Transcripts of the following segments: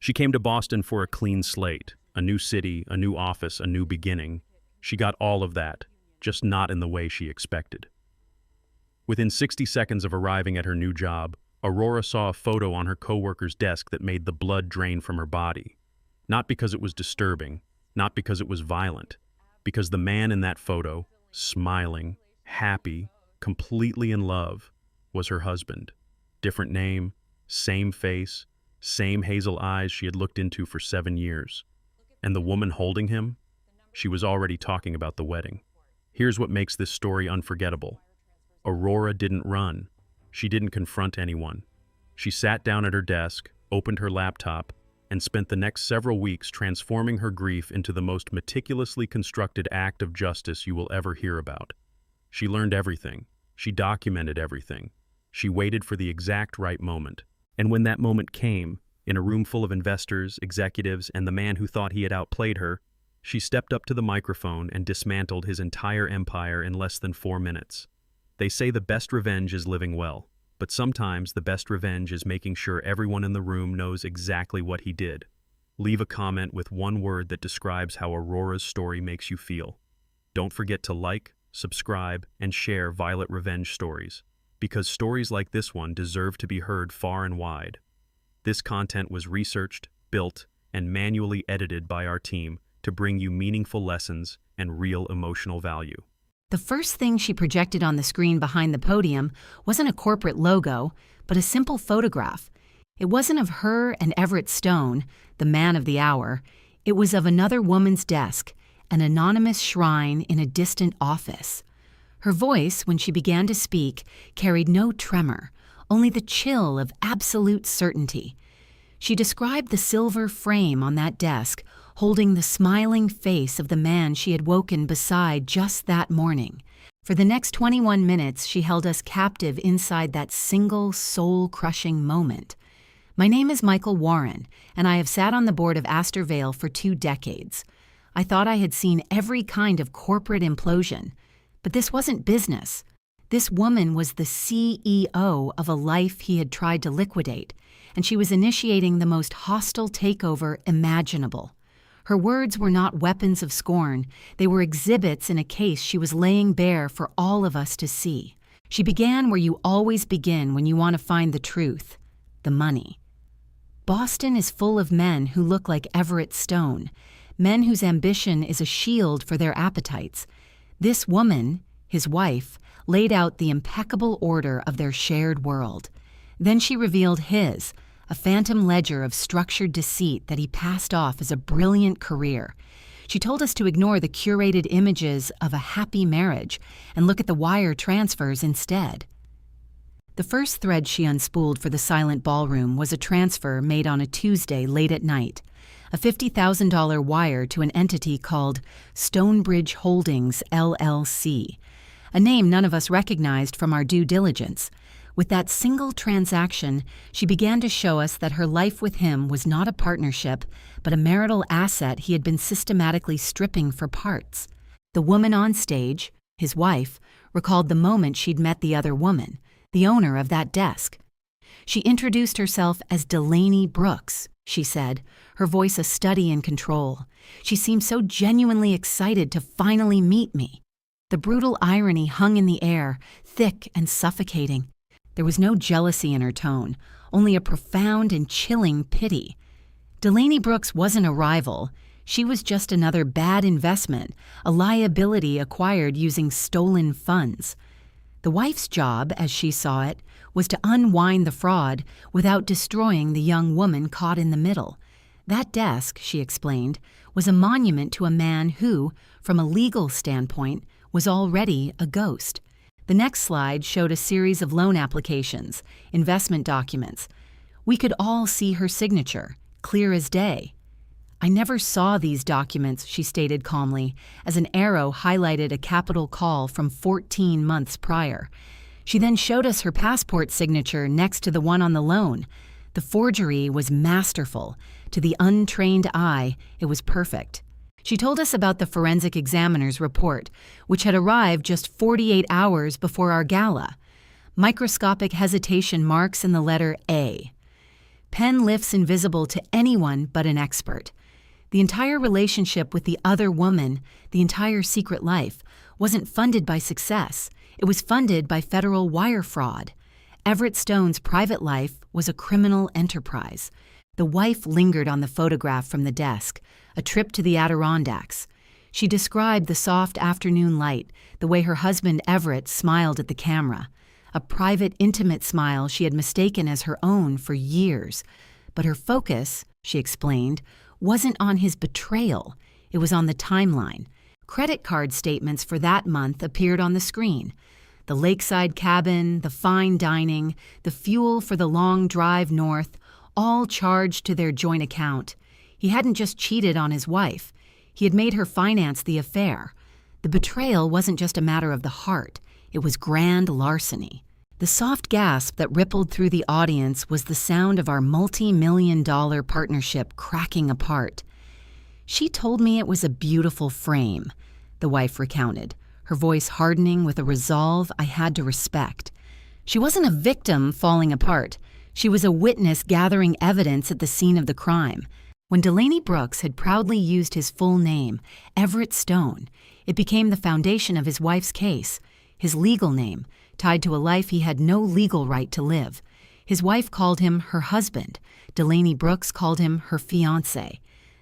She came to Boston for a clean slate, a new city, a new office, a new beginning. She got all of that, just not in the way she expected. Within 60 seconds of arriving at her new job, Aurora saw a photo on her coworker's desk that made the blood drain from her body. Not because it was disturbing, not because it was violent, because the man in that photo, smiling, happy, completely in love, was her husband. Different name, same face, same hazel eyes she had looked into for 7 years. And the woman holding him? She was already talking about the wedding. Here's what makes this story unforgettable. Aurora didn't run. She didn't confront anyone. She sat down at her desk, opened her laptop, and spent the next several weeks transforming her grief into the most meticulously constructed act of justice you will ever hear about. She learned everything. She documented everything. She waited for the exact right moment. And when that moment came, in a room full of investors, executives, and the man who thought he had outplayed her, she stepped up to the microphone and dismantled his entire empire in less than 4 minutes. They say the best revenge is living well, but sometimes the best revenge is making sure everyone in the room knows exactly what he did. Leave a comment with one word that describes how Aurora's story makes you feel. Don't forget to like, subscribe, and share Violet Revenge stories, because stories like this one deserve to be heard far and wide. This content was researched, built, and manually edited by our team to bring you meaningful lessons and real emotional value. The first thing she projected on the screen behind the podium wasn't a corporate logo, but a simple photograph. It wasn't of her and Everett Stone, the man of the hour. It was of another woman's desk, an anonymous shrine in a distant office. Her voice, when she began to speak, carried no tremor, only the chill of absolute certainty. She described the silver frame on that desk, holding the smiling face of the man she had woken beside just that morning. For the next 21 minutes, she held us captive inside that single, soul-crushing moment. My name is Michael Warren, and I have sat on the board of Astor Vale for 2 decades. I thought I had seen every kind of corporate implosion, but this wasn't business. This woman was the CEO of a life he had tried to liquidate, and she was initiating the most hostile takeover imaginable. Her words were not weapons of scorn. They were exhibits in a case she was laying bare for all of us to see. She began where you always begin when you want to find the truth: the money. Boston is full of men who look like Everett Stone, men whose ambition is a shield for their appetites. This woman, his wife, laid out the impeccable order of their shared world. Then she revealed his, a phantom ledger of structured deceit that he passed off as a brilliant career. She told us to ignore the curated images of a happy marriage and look at the wire transfers instead. The first thread she unspooled for the silent ballroom was a transfer made on a Tuesday late at night, a $50,000 wire to an entity called Stonebridge Holdings, LLC, a name none of us recognized from our due diligence. With that single transaction, she began to show us that her life with him was not a partnership, but a marital asset he had been systematically stripping for parts. The woman on stage, his wife, recalled the moment she'd met the other woman, the owner of that desk. She introduced herself as Delaney Brooks, she said, her voice a study in control. She seemed so genuinely excited to finally meet me. The brutal irony hung in the air, thick and suffocating. There was no jealousy in her tone, only a profound and chilling pity. Delaney Brooks wasn't a rival. She was just another bad investment, a liability acquired using stolen funds. The wife's job, as she saw it, was to unwind the fraud without destroying the young woman caught in the middle. That desk, she explained, was a monument to a man who, from a legal standpoint, was already a ghost. The next slide showed a series of loan applications, investment documents. We could all see her signature, clear as day. I never saw these documents, she stated calmly, as an arrow highlighted a capital call from 14 months prior. She then showed us her passport signature next to the one on the loan. The forgery was masterful. To the untrained eye, it was perfect. She told us about the forensic examiner's report, which had arrived just 48 hours before our gala. Microscopic hesitation marks in the letter A. pen lifts invisible to anyone but an expert. The entire relationship with the other woman, the entire secret life, wasn't funded by success. It was funded by federal wire fraud. Everett Stone's private life was a criminal enterprise. The wife lingered on the photograph from the desk, a trip to the Adirondacks. She described the soft afternoon light, the way her husband Everett smiled at the camera, a private, intimate smile she had mistaken as her own for years. But her focus, she explained, wasn't on his betrayal. It was on the timeline. Credit card statements for that month appeared on the screen. The lakeside cabin, the fine dining, the fuel for the long drive north, all charged to their joint account. He hadn't just cheated on his wife. He had made her finance the affair. The betrayal wasn't just a matter of the heart. It was grand larceny. The soft gasp that rippled through the audience was the sound of our multi-million-dollar partnership cracking apart. "She told me it was a beautiful frame," the wife recounted, her voice hardening with a resolve I had to respect. She wasn't a victim falling apart. She was a witness gathering evidence at the scene of the crime. When Delaney Brooks had proudly used his full name, Everett Stone, it became the foundation of his wife's case, his legal name, tied to a life he had no legal right to live. His wife called him her husband. Delaney Brooks called him her fiancé.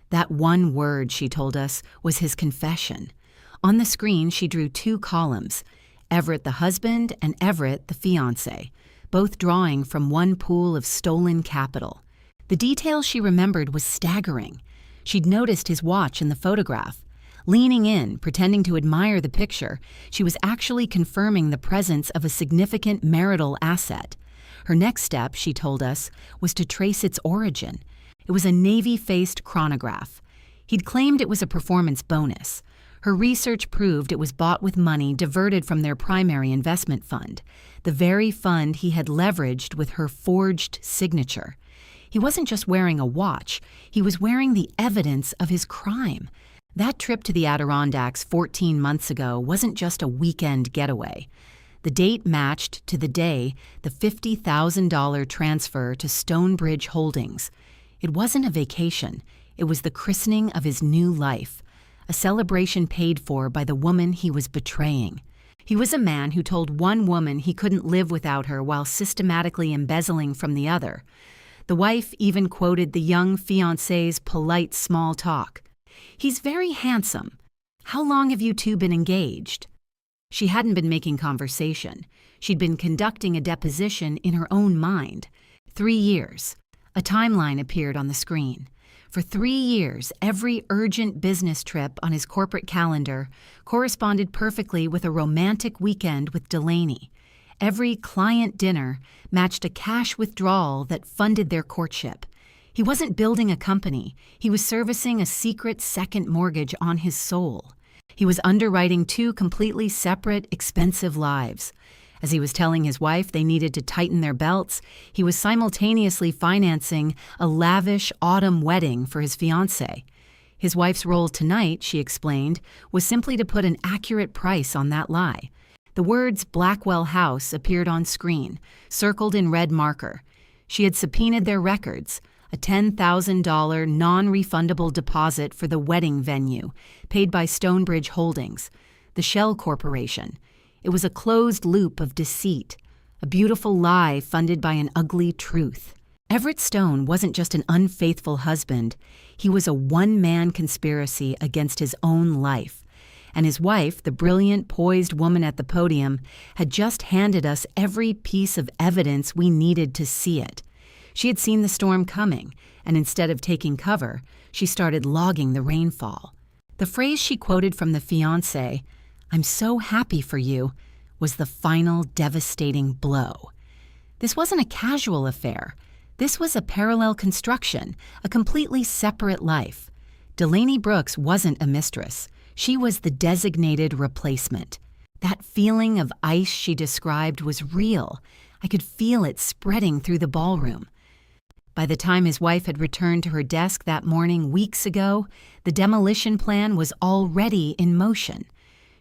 That one word, she told us, was his confession. On the screen, she drew two columns, Everett the husband and Everett the fiancé, both drawing from one pool of stolen capital. The detail she remembered was staggering. She'd noticed his watch in the photograph. Leaning in, pretending to admire the picture, she was actually confirming the presence of a significant marital asset. Her next step, she told us, was to trace its origin. It was a navy-faced chronograph. He'd claimed it was a performance bonus. Her research proved it was bought with money diverted from their primary investment fund, the very fund he had leveraged with her forged signature. He wasn't just wearing a watch, he was wearing the evidence of his crime. That trip to the Adirondacks 14 months ago wasn't just a weekend getaway. The date matched to the day the $50,000 transfer to Stonebridge Holdings. It wasn't a vacation, it was the christening of his new life, a celebration paid for by the woman he was betraying. He was a man who told one woman he couldn't live without her while systematically embezzling from the other. The wife even quoted the young fiancé's polite small talk. "He's very handsome. How long have you two been engaged?" She hadn't been making conversation. She'd been conducting a deposition in her own mind. 3 years. A timeline appeared on the screen. For 3 years, every urgent business trip on his corporate calendar corresponded perfectly with a romantic weekend with Delaney. Every client dinner matched a cash withdrawal that funded their courtship. He wasn't building a company. He was servicing a secret second mortgage on his soul. He was underwriting 2 completely separate, expensive lives. As he was telling his wife they needed to tighten their belts, he was simultaneously financing a lavish autumn wedding for his fiancée. His wife's role tonight, she explained, was simply to put an accurate price on that lie. The words Blackwell House appeared on screen, circled in red marker. She had subpoenaed their records, a $10,000 non-refundable deposit for the wedding venue, paid by Stonebridge Holdings, the shell corporation. It was a closed loop of deceit, a beautiful lie funded by an ugly truth. Everett Stone wasn't just an unfaithful husband. He was a one-man conspiracy against his own life. And his wife, the brilliant, poised woman at the podium, had just handed us every piece of evidence we needed to see it. She had seen the storm coming, and instead of taking cover, she started logging the rainfall. The phrase she quoted from the fiancé, "I'm so happy for you," was the final devastating blow. This wasn't a casual affair. This was a parallel construction, a completely separate life. Delaney Brooks wasn't a mistress. She was the designated replacement. That feeling of ice she described was real. I could feel it spreading through the ballroom. By the time his wife had returned to her desk that morning weeks ago, the demolition plan was already in motion.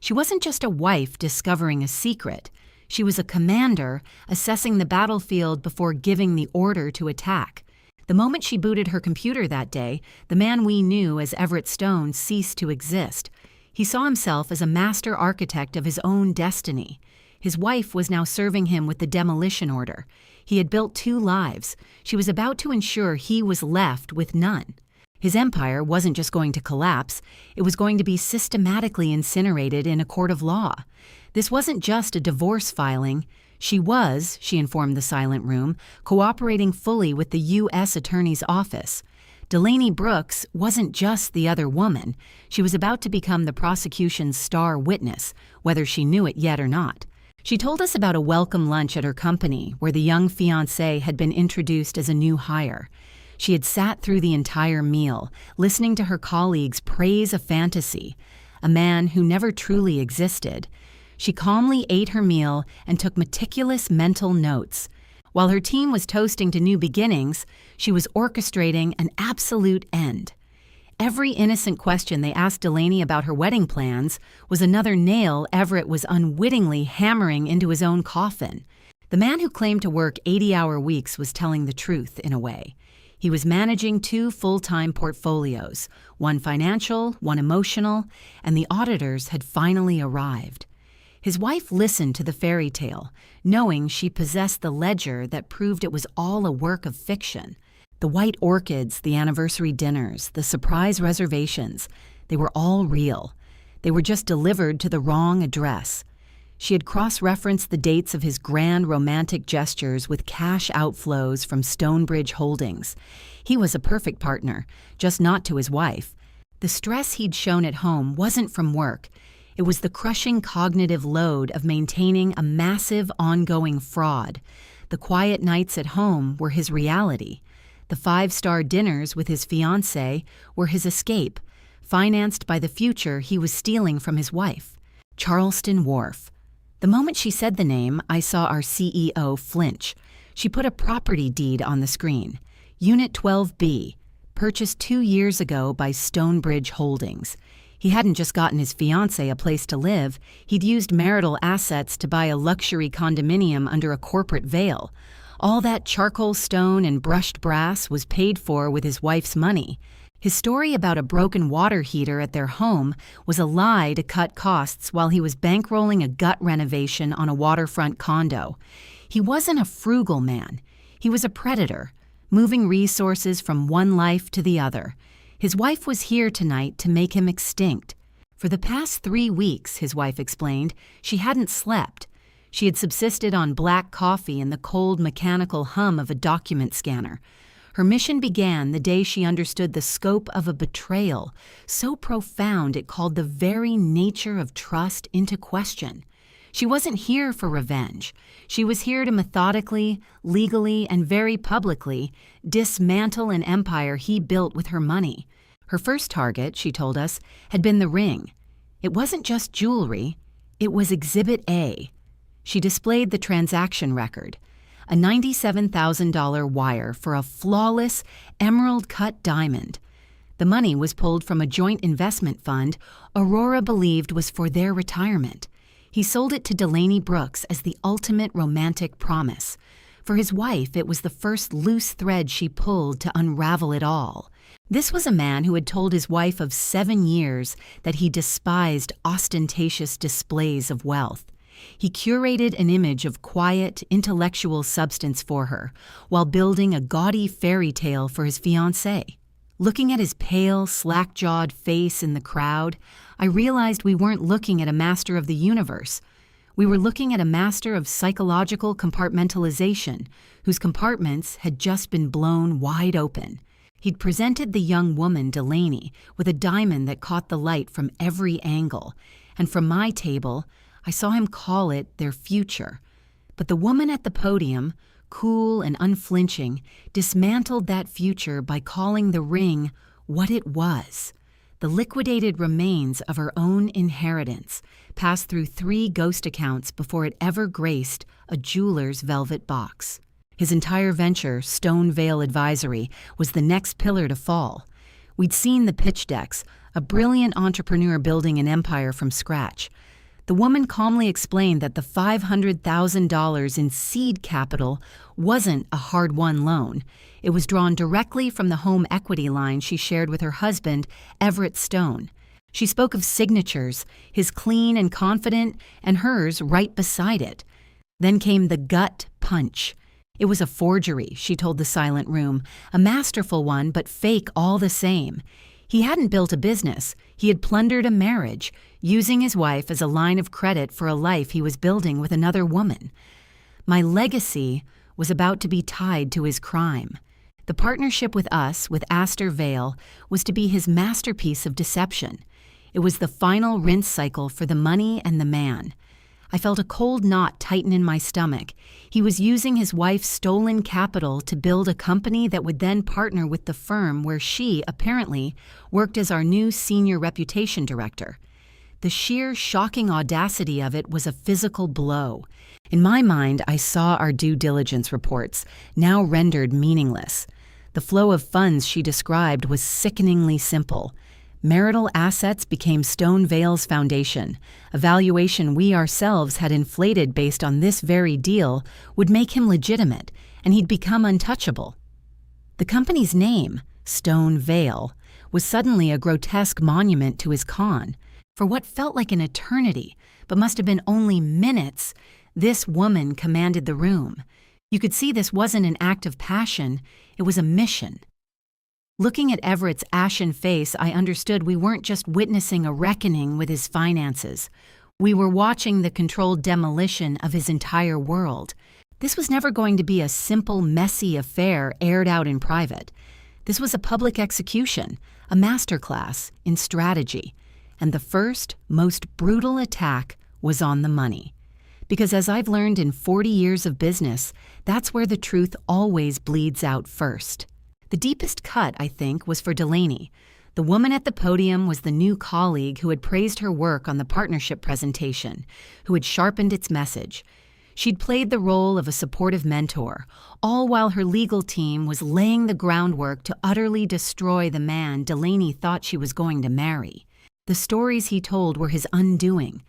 She wasn't just a wife discovering a secret. She was a commander assessing the battlefield before giving the order to attack. The moment she booted her computer that day, the man we knew as Everett Stone ceased to exist. He saw himself as a master architect of his own destiny. His wife was now serving him with the demolition order. He had built 2 lives. She was about to ensure he was left with none. His empire wasn't just going to collapse, it was going to be systematically incinerated in a court of law. This wasn't just a divorce filing. She informed the silent room, cooperating fully with the U.S. Attorney's Office. Delaney Brooks wasn't just the other woman. She was about to become the prosecution's star witness, whether she knew it yet or not. She told us about a welcome lunch at her company where the young fiancé had been introduced as a new hire. She had sat through the entire meal, listening to her colleagues praise a fantasy, a man who never truly existed. She calmly ate her meal and took meticulous mental notes. While her team was toasting to new beginnings, she was orchestrating an absolute end. Every innocent question they asked Delaney about her wedding plans was another nail Everett was unwittingly hammering into his own coffin. The man who claimed to work 80-hour weeks was telling the truth, in a way. He was managing 2 full-time portfolios, one financial, one emotional, and the auditors had finally arrived. His wife listened to the fairy tale, knowing she possessed the ledger that proved it was all a work of fiction. The white orchids, the anniversary dinners, the surprise reservations, they were all real. They were just delivered to the wrong address. She had cross-referenced the dates of his grand romantic gestures with cash outflows from Stonebridge Holdings. He was a perfect partner, just not to his wife. The stress he'd shown at home wasn't from work. It was the crushing cognitive load of maintaining a massive ongoing fraud. The quiet nights at home were his reality. The 5-star dinners with his fiancée were his escape, financed by the future he was stealing from his wife. Charleston Wharf. The moment she said the name, I saw our CEO flinch. She put a property deed on the screen. Unit 12B, purchased 2 years ago by Stonebridge Holdings. He hadn't just gotten his fiancée a place to live, he'd used marital assets to buy a luxury condominium under a corporate veil. All that charcoal stone and brushed brass was paid for with his wife's money. His story about a broken water heater at their home was a lie to cut costs while he was bankrolling a gut renovation on a waterfront condo. He wasn't a frugal man. He was a predator, moving resources from one life to the other. His wife was here tonight to make him extinct. For the past 3 weeks, his wife explained, she hadn't slept. She had subsisted on black coffee and the cold mechanical hum of a document scanner. Her mission began the day she understood the scope of a betrayal, so profound it called the very nature of trust into question. She wasn't here for revenge. She was here to methodically, legally, and very publicly dismantle an empire he built with her money. Her first target, she told us, had been the ring. It wasn't just jewelry. It was Exhibit A. She displayed the transaction record, a $97,000 wire for a flawless, emerald-cut diamond. The money was pulled from a joint investment fund Aurora believed was for their retirement. He sold it to Delaney Brooks as the ultimate romantic promise. For his wife, it was the first loose thread she pulled to unravel it all. This was a man who had told his wife of 7 years that he despised ostentatious displays of wealth. He curated an image of quiet, intellectual substance for her, while building a gaudy fairy tale for his fiancée. Looking at his pale, slack-jawed face in the crowd, I realized we weren't looking at a master of the universe. We were looking at a master of psychological compartmentalization, whose compartments had just been blown wide open. He'd presented the young woman, Delaney, with a diamond that caught the light from every angle, and from my table, I saw him call it their future. But the woman at the podium, cool and unflinching, dismantled that future by calling the ring what it was: the liquidated remains of her own inheritance, passed through 3 ghost accounts before it ever graced a jeweler's velvet box. His entire venture, Stone Vale Advisory, was the next pillar to fall. We'd seen the pitch decks, a brilliant entrepreneur building an empire from scratch. The woman calmly explained that the $500,000 in seed capital wasn't a hard-won loan. It was drawn directly from the home equity line she shared with her husband, Everett Stone. She spoke of signatures, his clean and confident, and hers right beside it. Then came the gut punch. It was a forgery, she told the silent room, a masterful one but fake all the same. He hadn't built a business. He had plundered a marriage, using his wife as a line of credit for a life he was building with another woman. My legacy was about to be tied to his crime. The partnership with us, with Astor Vale, was to be his masterpiece of deception. It was the final rinse cycle for the money and the man. I felt a cold knot tighten in my stomach. He was using his wife's stolen capital to build a company that would then partner with the firm where she, apparently, worked as our new senior reputation director. The sheer, shocking audacity of it was a physical blow. In my mind, I saw our due diligence reports, now rendered meaningless. The flow of funds she described was sickeningly simple. Marital assets became Stone Vale's foundation. A valuation we ourselves had inflated based on this very deal would make him legitimate, and he'd become untouchable. The company's name, Stone Vale, was suddenly a grotesque monument to his con. For what felt like an eternity, but must have been only minutes, this woman commanded the room. You could see this wasn't an act of passion, it was a mission. Looking at Everett's ashen face, I understood we weren't just witnessing a reckoning with his finances. We were watching the controlled demolition of his entire world. This was never going to be a simple, messy affair aired out in private. This was a public execution, a masterclass in strategy. And the first, most brutal attack was on the money. Because as I've learned in 40 years of business, that's where the truth always bleeds out first. The deepest cut, I think, was for Delaney. The woman at the podium was the new colleague who had praised her work on the partnership presentation, who had sharpened its message. She'd played the role of a supportive mentor, all while her legal team was laying the groundwork to utterly destroy the man Delaney thought she was going to marry. The stories he told were his undoing.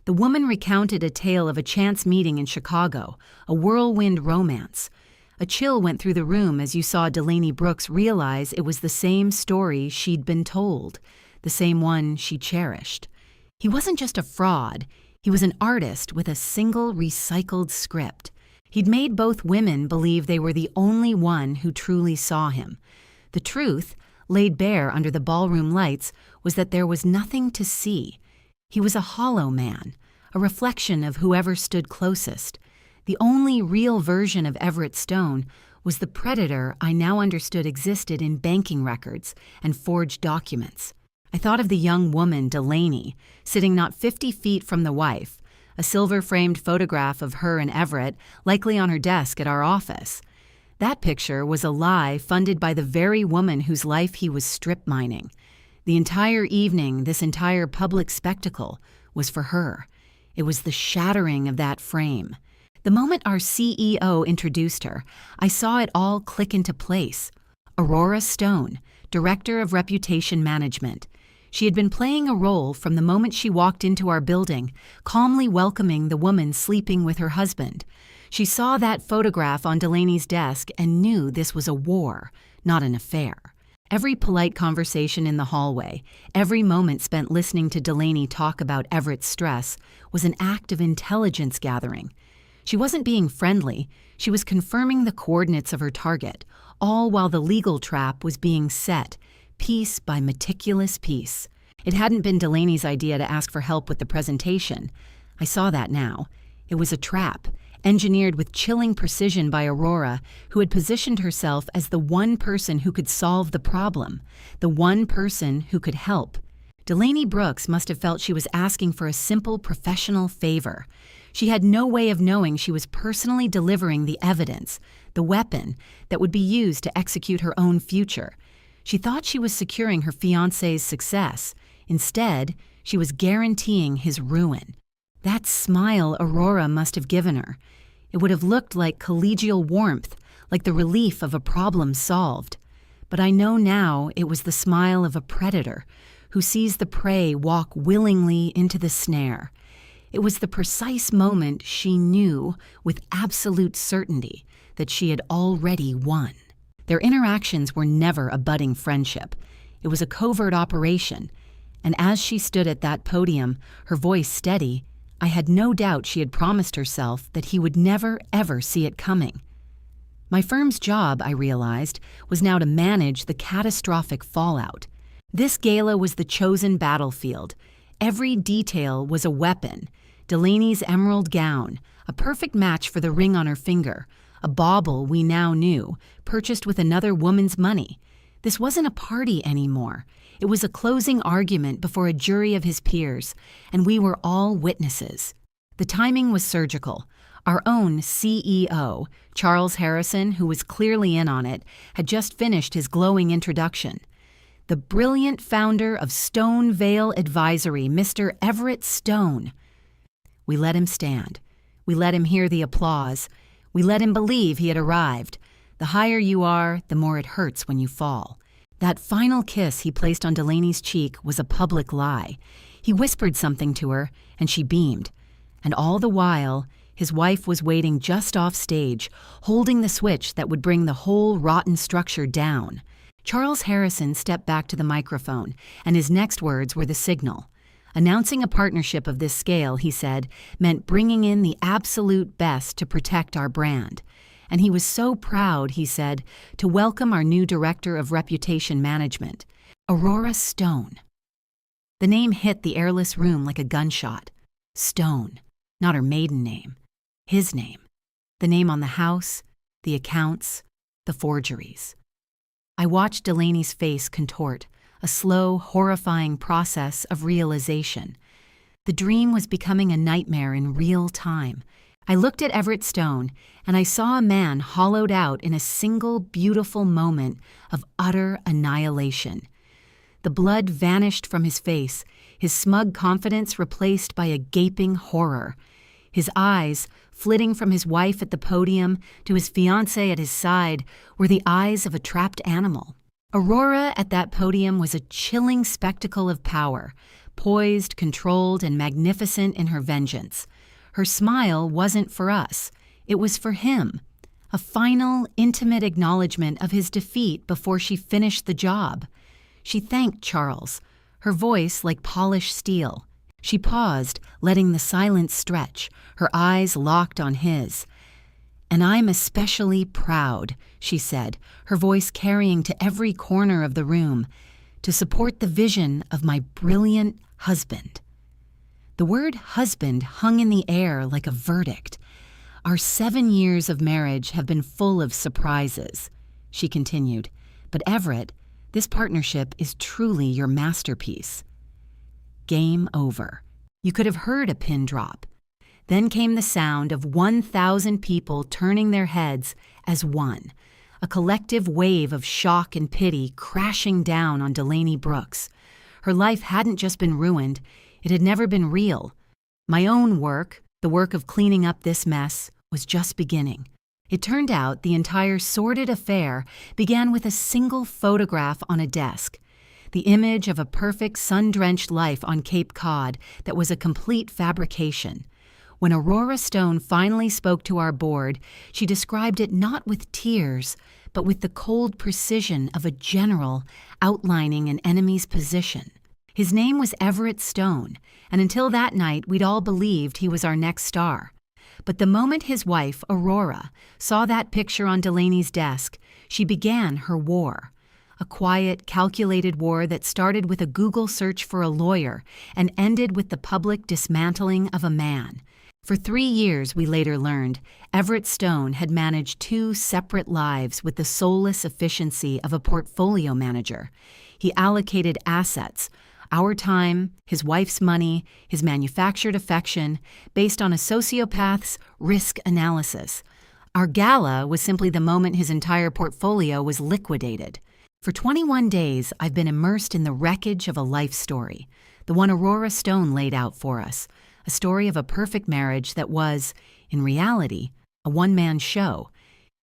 The woman recounted a tale of a chance meeting in Chicago, a whirlwind romance. A chill went through the room as you saw Delaney Brooks realize it was the same story she'd been told, the same one she cherished. He wasn't just a fraud, he was an artist with a single recycled script. He'd made both women believe they were the only one who truly saw him. The truth, laid bare under the ballroom lights, was that there was nothing to see. He was a hollow man, a reflection of whoever stood closest. The only real version of Everett Stone was the predator I now understood existed in banking records and forged documents. I thought of the young woman, Delaney, sitting not 50 feet from the wife, a silver-framed photograph of her and Everett likely on her desk at our office. That picture was a lie funded by the very woman whose life he was strip mining. The entire evening, this entire public spectacle, was for her. It was the shattering of that frame. The moment our CEO introduced her, I saw it all click into place. Aurora Stone, Director of Reputation Management. She had been playing a role from the moment she walked into our building, calmly welcoming the woman sleeping with her husband. She saw that photograph on Delaney's desk and knew this was a war, not an affair. Every polite conversation in the hallway, every moment spent listening to Delaney talk about Everett's stress, was an act of intelligence gathering. She wasn't being friendly, she was confirming the coordinates of her target, all while the legal trap was being set, piece by meticulous piece. It hadn't been Delaney's idea to ask for help with the presentation. I saw that now. It was a trap, engineered with chilling precision by Aurora, who had positioned herself as the one person who could solve the problem, the one person who could help. Delaney Brooks must have felt she was asking for a simple professional favor. She had no way of knowing she was personally delivering the evidence, the weapon that would be used to execute her own future. She thought she was securing her fiancé's success. Instead, she was guaranteeing his ruin. That smile Aurora must have given her. It would have looked like collegial warmth, like the relief of a problem solved. But I know now it was the smile of a predator who sees the prey walk willingly into the snare. It was the precise moment she knew with absolute certainty that she had already won. Their interactions were never a budding friendship. It was a covert operation, and as she stood at that podium, her voice steady, I had no doubt she had promised herself that he would never, ever see it coming. My firm's job, I realized, was now to manage the catastrophic fallout. This gala was the chosen battlefield. Every detail was a weapon. Delaney's emerald gown, a perfect match for the ring on her finger, a bauble we now knew, purchased with another woman's money. This wasn't a party anymore. It was a closing argument before a jury of his peers, and we were all witnesses. The timing was surgical. Our own CEO, Charles Harrison, who was clearly in on it, had just finished his glowing introduction. The brilliant founder of Stone Vale Advisory, Mr. Everett Stone. We let him stand. We let him hear the applause. We let him believe he had arrived. The higher you are, the more it hurts when you fall. That final kiss he placed on Delaney's cheek was a public lie. He whispered something to her, and she beamed. And all the while, his wife was waiting just off stage, holding the switch that would bring the whole rotten structure down. Charles Harrison stepped back to the microphone, and his next words were the signal. Announcing a partnership of this scale, he said, meant bringing in the absolute best to protect our brand. And he was so proud, he said, to welcome our new Director of Reputation Management, Aurora Stone. The name hit the airless room like a gunshot. Stone, not her maiden name. His name. The name on the house, the accounts, the forgeries. I watched Delaney's face contort, a slow, horrifying process of realization. The dream was becoming a nightmare in real time. I looked at Everett Stone, and I saw a man hollowed out in a single beautiful moment of utter annihilation. The blood vanished from his face, his smug confidence replaced by a gaping horror. His eyes, flitting from his wife at the podium to his fiancée at his side, were the eyes of a trapped animal. Aurora at that podium was a chilling spectacle of power, poised, controlled, and magnificent in her vengeance. Her smile wasn't for us. It was for him. A final, intimate acknowledgement of his defeat before she finished the job. She thanked Charles, her voice like polished steel. She paused, letting the silence stretch, her eyes locked on his. "And I'm especially proud," she said, her voice carrying to every corner of the room, "to support the vision of my brilliant husband." The word husband hung in the air like a verdict. "Our 7 years of marriage have been full of surprises," she continued. "But Everett, this partnership is truly your masterpiece." Game over. You could have heard a pin drop. Then came the sound of 1,000 people turning their heads as one, a collective wave of shock and pity crashing down on Delaney Brooks. Her life hadn't just been ruined, it had never been real. My own work, the work of cleaning up this mess, was just beginning. It turned out the entire sordid affair began with a single photograph on a desk. The image of a perfect sun-drenched life on Cape Cod that was a complete fabrication. When Aurora Stone finally spoke to our board, she described it not with tears, but with the cold precision of a general outlining an enemy's position. His name was Everett Stone, and until that night we'd all believed he was our next star. But the moment his wife, Aurora, saw that picture on Delaney's desk, she began her war. A quiet, calculated war that started with a Google search for a lawyer and ended with the public dismantling of a man. For 3 years, we later learned, Everett Stone had managed 2 separate lives with the soulless efficiency of a portfolio manager. He allocated assets, our time, his wife's money, his manufactured affection, based on a sociopath's risk analysis. Our gala was simply the moment his entire portfolio was liquidated. For 21 days, I've been immersed in the wreckage of a life story, the one Aurora Stone laid out for us, a story of a perfect marriage that was, in reality, a one-man show.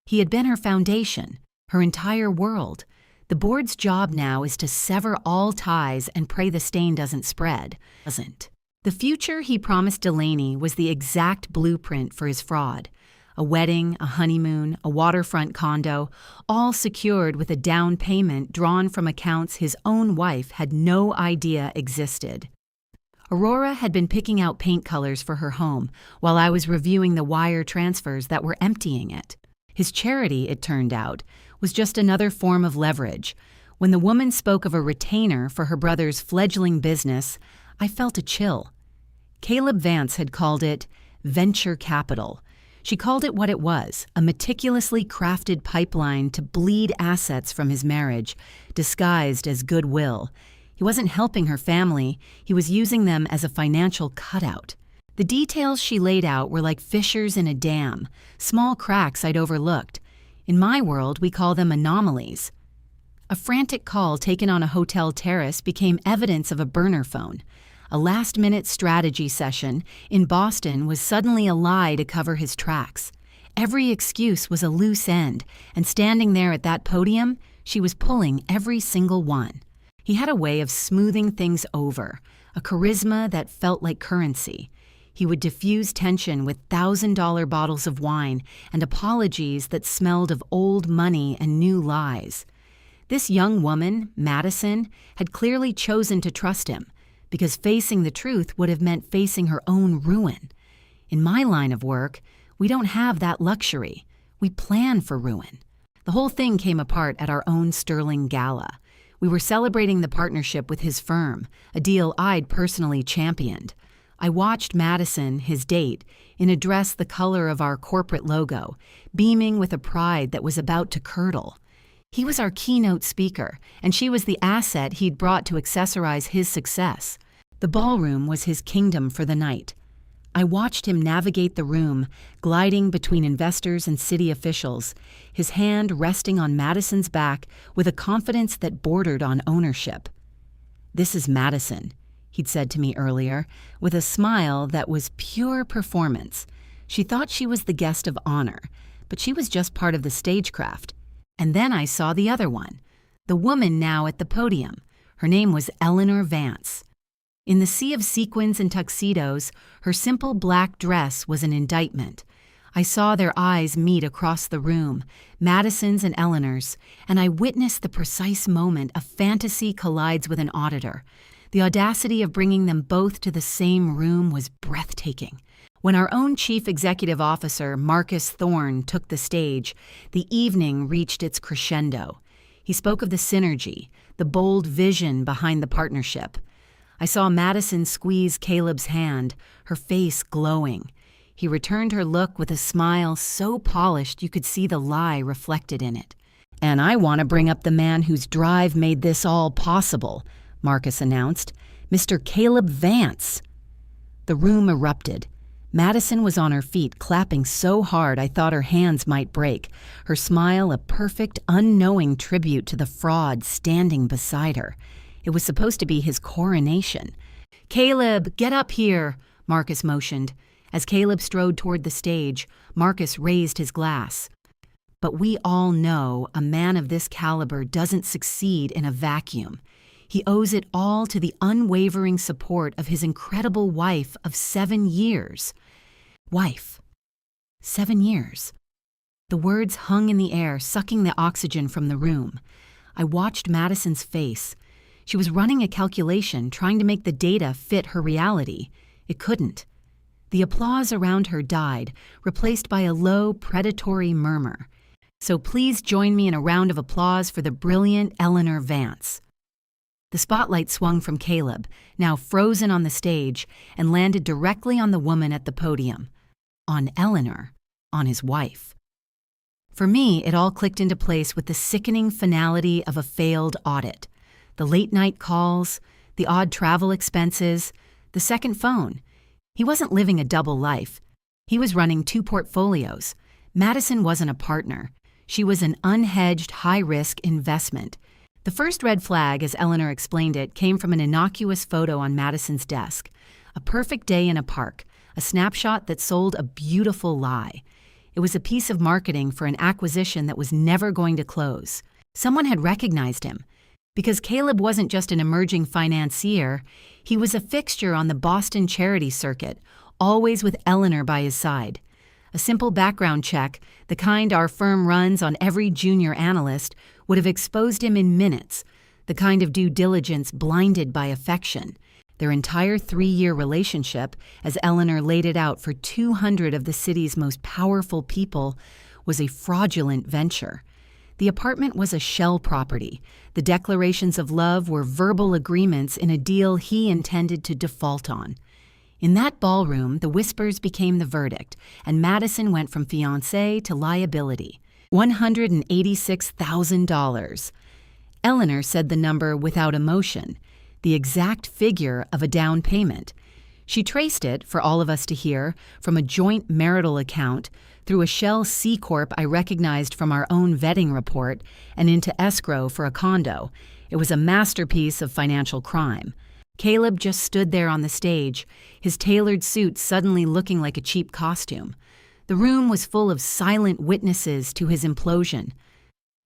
He had been her foundation, her entire world. The board's job now is to sever all ties and pray the stain doesn't spread. Doesn't. The future he promised Delaney was the exact blueprint for his fraud. A wedding, a honeymoon, a waterfront condo, all secured with a down payment drawn from accounts his own wife had no idea existed. Aurora had been picking out paint colors for her home while I was reviewing the wire transfers that were emptying it. His charity, it turned out, was just another form of leverage. When the woman spoke of a retainer for her brother's fledgling business, I felt a chill. Caleb Vance had called it venture capital. She called it what it was, a meticulously crafted pipeline to bleed assets from his marriage, disguised as goodwill. He wasn't helping her family, he was using them as a financial cutout. The details she laid out were like fissures in a dam, small cracks I'd overlooked. In my world, we call them anomalies. A frantic call taken on a hotel terrace became evidence of a burner phone. A last-minute strategy session in Boston was suddenly a lie to cover his tracks. Every excuse was a loose end, and standing there at that podium, she was pulling every single one. He had a way of smoothing things over, a charisma that felt like currency. He would diffuse tension with $1,000 bottles of wine and apologies that smelled of old money and new lies. This young woman, Madison, had clearly chosen to trust him, because facing the truth would have meant facing her own ruin. In my line of work, we don't have that luxury. We plan for ruin. The whole thing came apart at our own Sterling Gala. We were celebrating the partnership with his firm, a deal I'd personally championed. I watched Madison, his date, in a dress the color of our corporate logo, beaming with a pride that was about to curdle. He was our keynote speaker, and she was the asset he'd brought to accessorize his success. The ballroom was his kingdom for the night. I watched him navigate the room, gliding between investors and city officials, his hand resting on Madison's back with a confidence that bordered on ownership. "This is Madison," he'd said to me earlier, with a smile that was pure performance. She thought she was the guest of honor, but she was just part of the stagecraft. And then I saw the other one, the woman now at the podium. Her name was Eleanor Vance. In the sea of sequins and tuxedos, her simple black dress was an indictment. I saw their eyes meet across the room, Madison's and Eleanor's, and I witnessed the precise moment a fantasy collides with an auditor. The audacity of bringing them both to the same room was breathtaking. When our own chief executive officer, Marcus Thorne, took the stage, the evening reached its crescendo. He spoke of the synergy, the bold vision behind the partnership. I saw Madison squeeze Caleb's hand, her face glowing. He returned her look with a smile so polished you could see the lie reflected in it. "And I want to bring up the man whose drive made this all possible," Marcus announced, "Mr. Caleb Vance." The room erupted. Madison was on her feet, clapping so hard I thought her hands might break, her smile a perfect, unknowing tribute to the fraud standing beside her. It was supposed to be his coronation. "Caleb, get up here," Marcus motioned. As Caleb strode toward the stage, Marcus raised his glass. But we all know a man of this caliber doesn't succeed in a vacuum. He owes it all to the unwavering support of his incredible wife of 7 years. Wife. 7 years. The words hung in the air, sucking the oxygen from the room. I watched Madison's face. She was running a calculation, trying to make the data fit her reality. It couldn't. The applause around her died, replaced by a low, predatory murmur. So please join me in a round of applause for the brilliant Eleanor Vance. The spotlight swung from Caleb, now frozen on the stage, and landed directly on the woman at the podium. On Eleanor, on his wife. For me, it all clicked into place with the sickening finality of a failed audit. The late-night calls, the odd travel expenses, the second phone. He wasn't living a double life. He was running 2 portfolios. Madison wasn't a partner. She was an unhedged, high-risk investment. The first red flag, as Eleanor explained it, came from an innocuous photo on Madison's desk. A perfect day in a park, a snapshot that sold a beautiful lie. It was a piece of marketing for an acquisition that was never going to close. Someone had recognized him. Because Caleb wasn't just an emerging financier, he was a fixture on the Boston charity circuit, always with Eleanor by his side. A simple background check, the kind our firm runs on every junior analyst, would have exposed him in minutes, the kind of due diligence blinded by affection. Their entire 3-year relationship, as Eleanor laid it out for 200 of the city's most powerful people, was a fraudulent venture. The apartment was a shell property. The declarations of love were verbal agreements in a deal he intended to default on. In that ballroom, the whispers became the verdict, and Madison went from fiancé to liability. $186,000. Eleanor said the number without emotion, the exact figure of a down payment. She traced it, for all of us to hear, from a joint marital account, through a Shell C Corp I recognized from our own vetting report, and into escrow for a condo. It was a masterpiece of financial crime. Caleb just stood there on the stage, his tailored suit suddenly looking like a cheap costume. The room was full of silent witnesses to his implosion.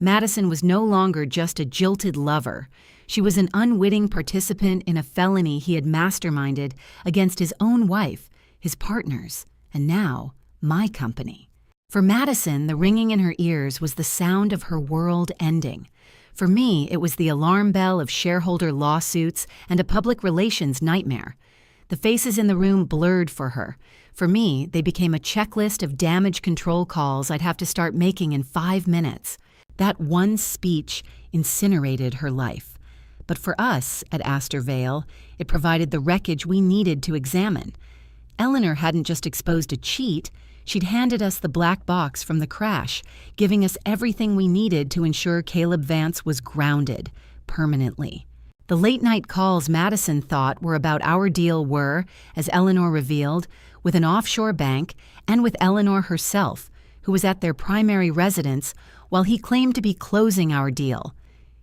Madison was no longer just a jilted lover. She was an unwitting participant in a felony he had masterminded against his own wife, his partners, and now my company. For Madison, the ringing in her ears was the sound of her world ending. For me, it was the alarm bell of shareholder lawsuits and a public relations nightmare. The faces in the room blurred for her. For me, they became a checklist of damage control calls I'd have to start making in 5 minutes. That one speech incinerated her life. But for us, at Astor Vale, it provided the wreckage we needed to examine. Eleanor hadn't just exposed a cheat, she'd handed us the black box from the crash, giving us everything we needed to ensure Caleb Vance was grounded, permanently. The late-night calls Madison thought were about our deal were, as Eleanor revealed, with an offshore bank and with Eleanor herself, who was at their primary residence while he claimed to be closing our deal.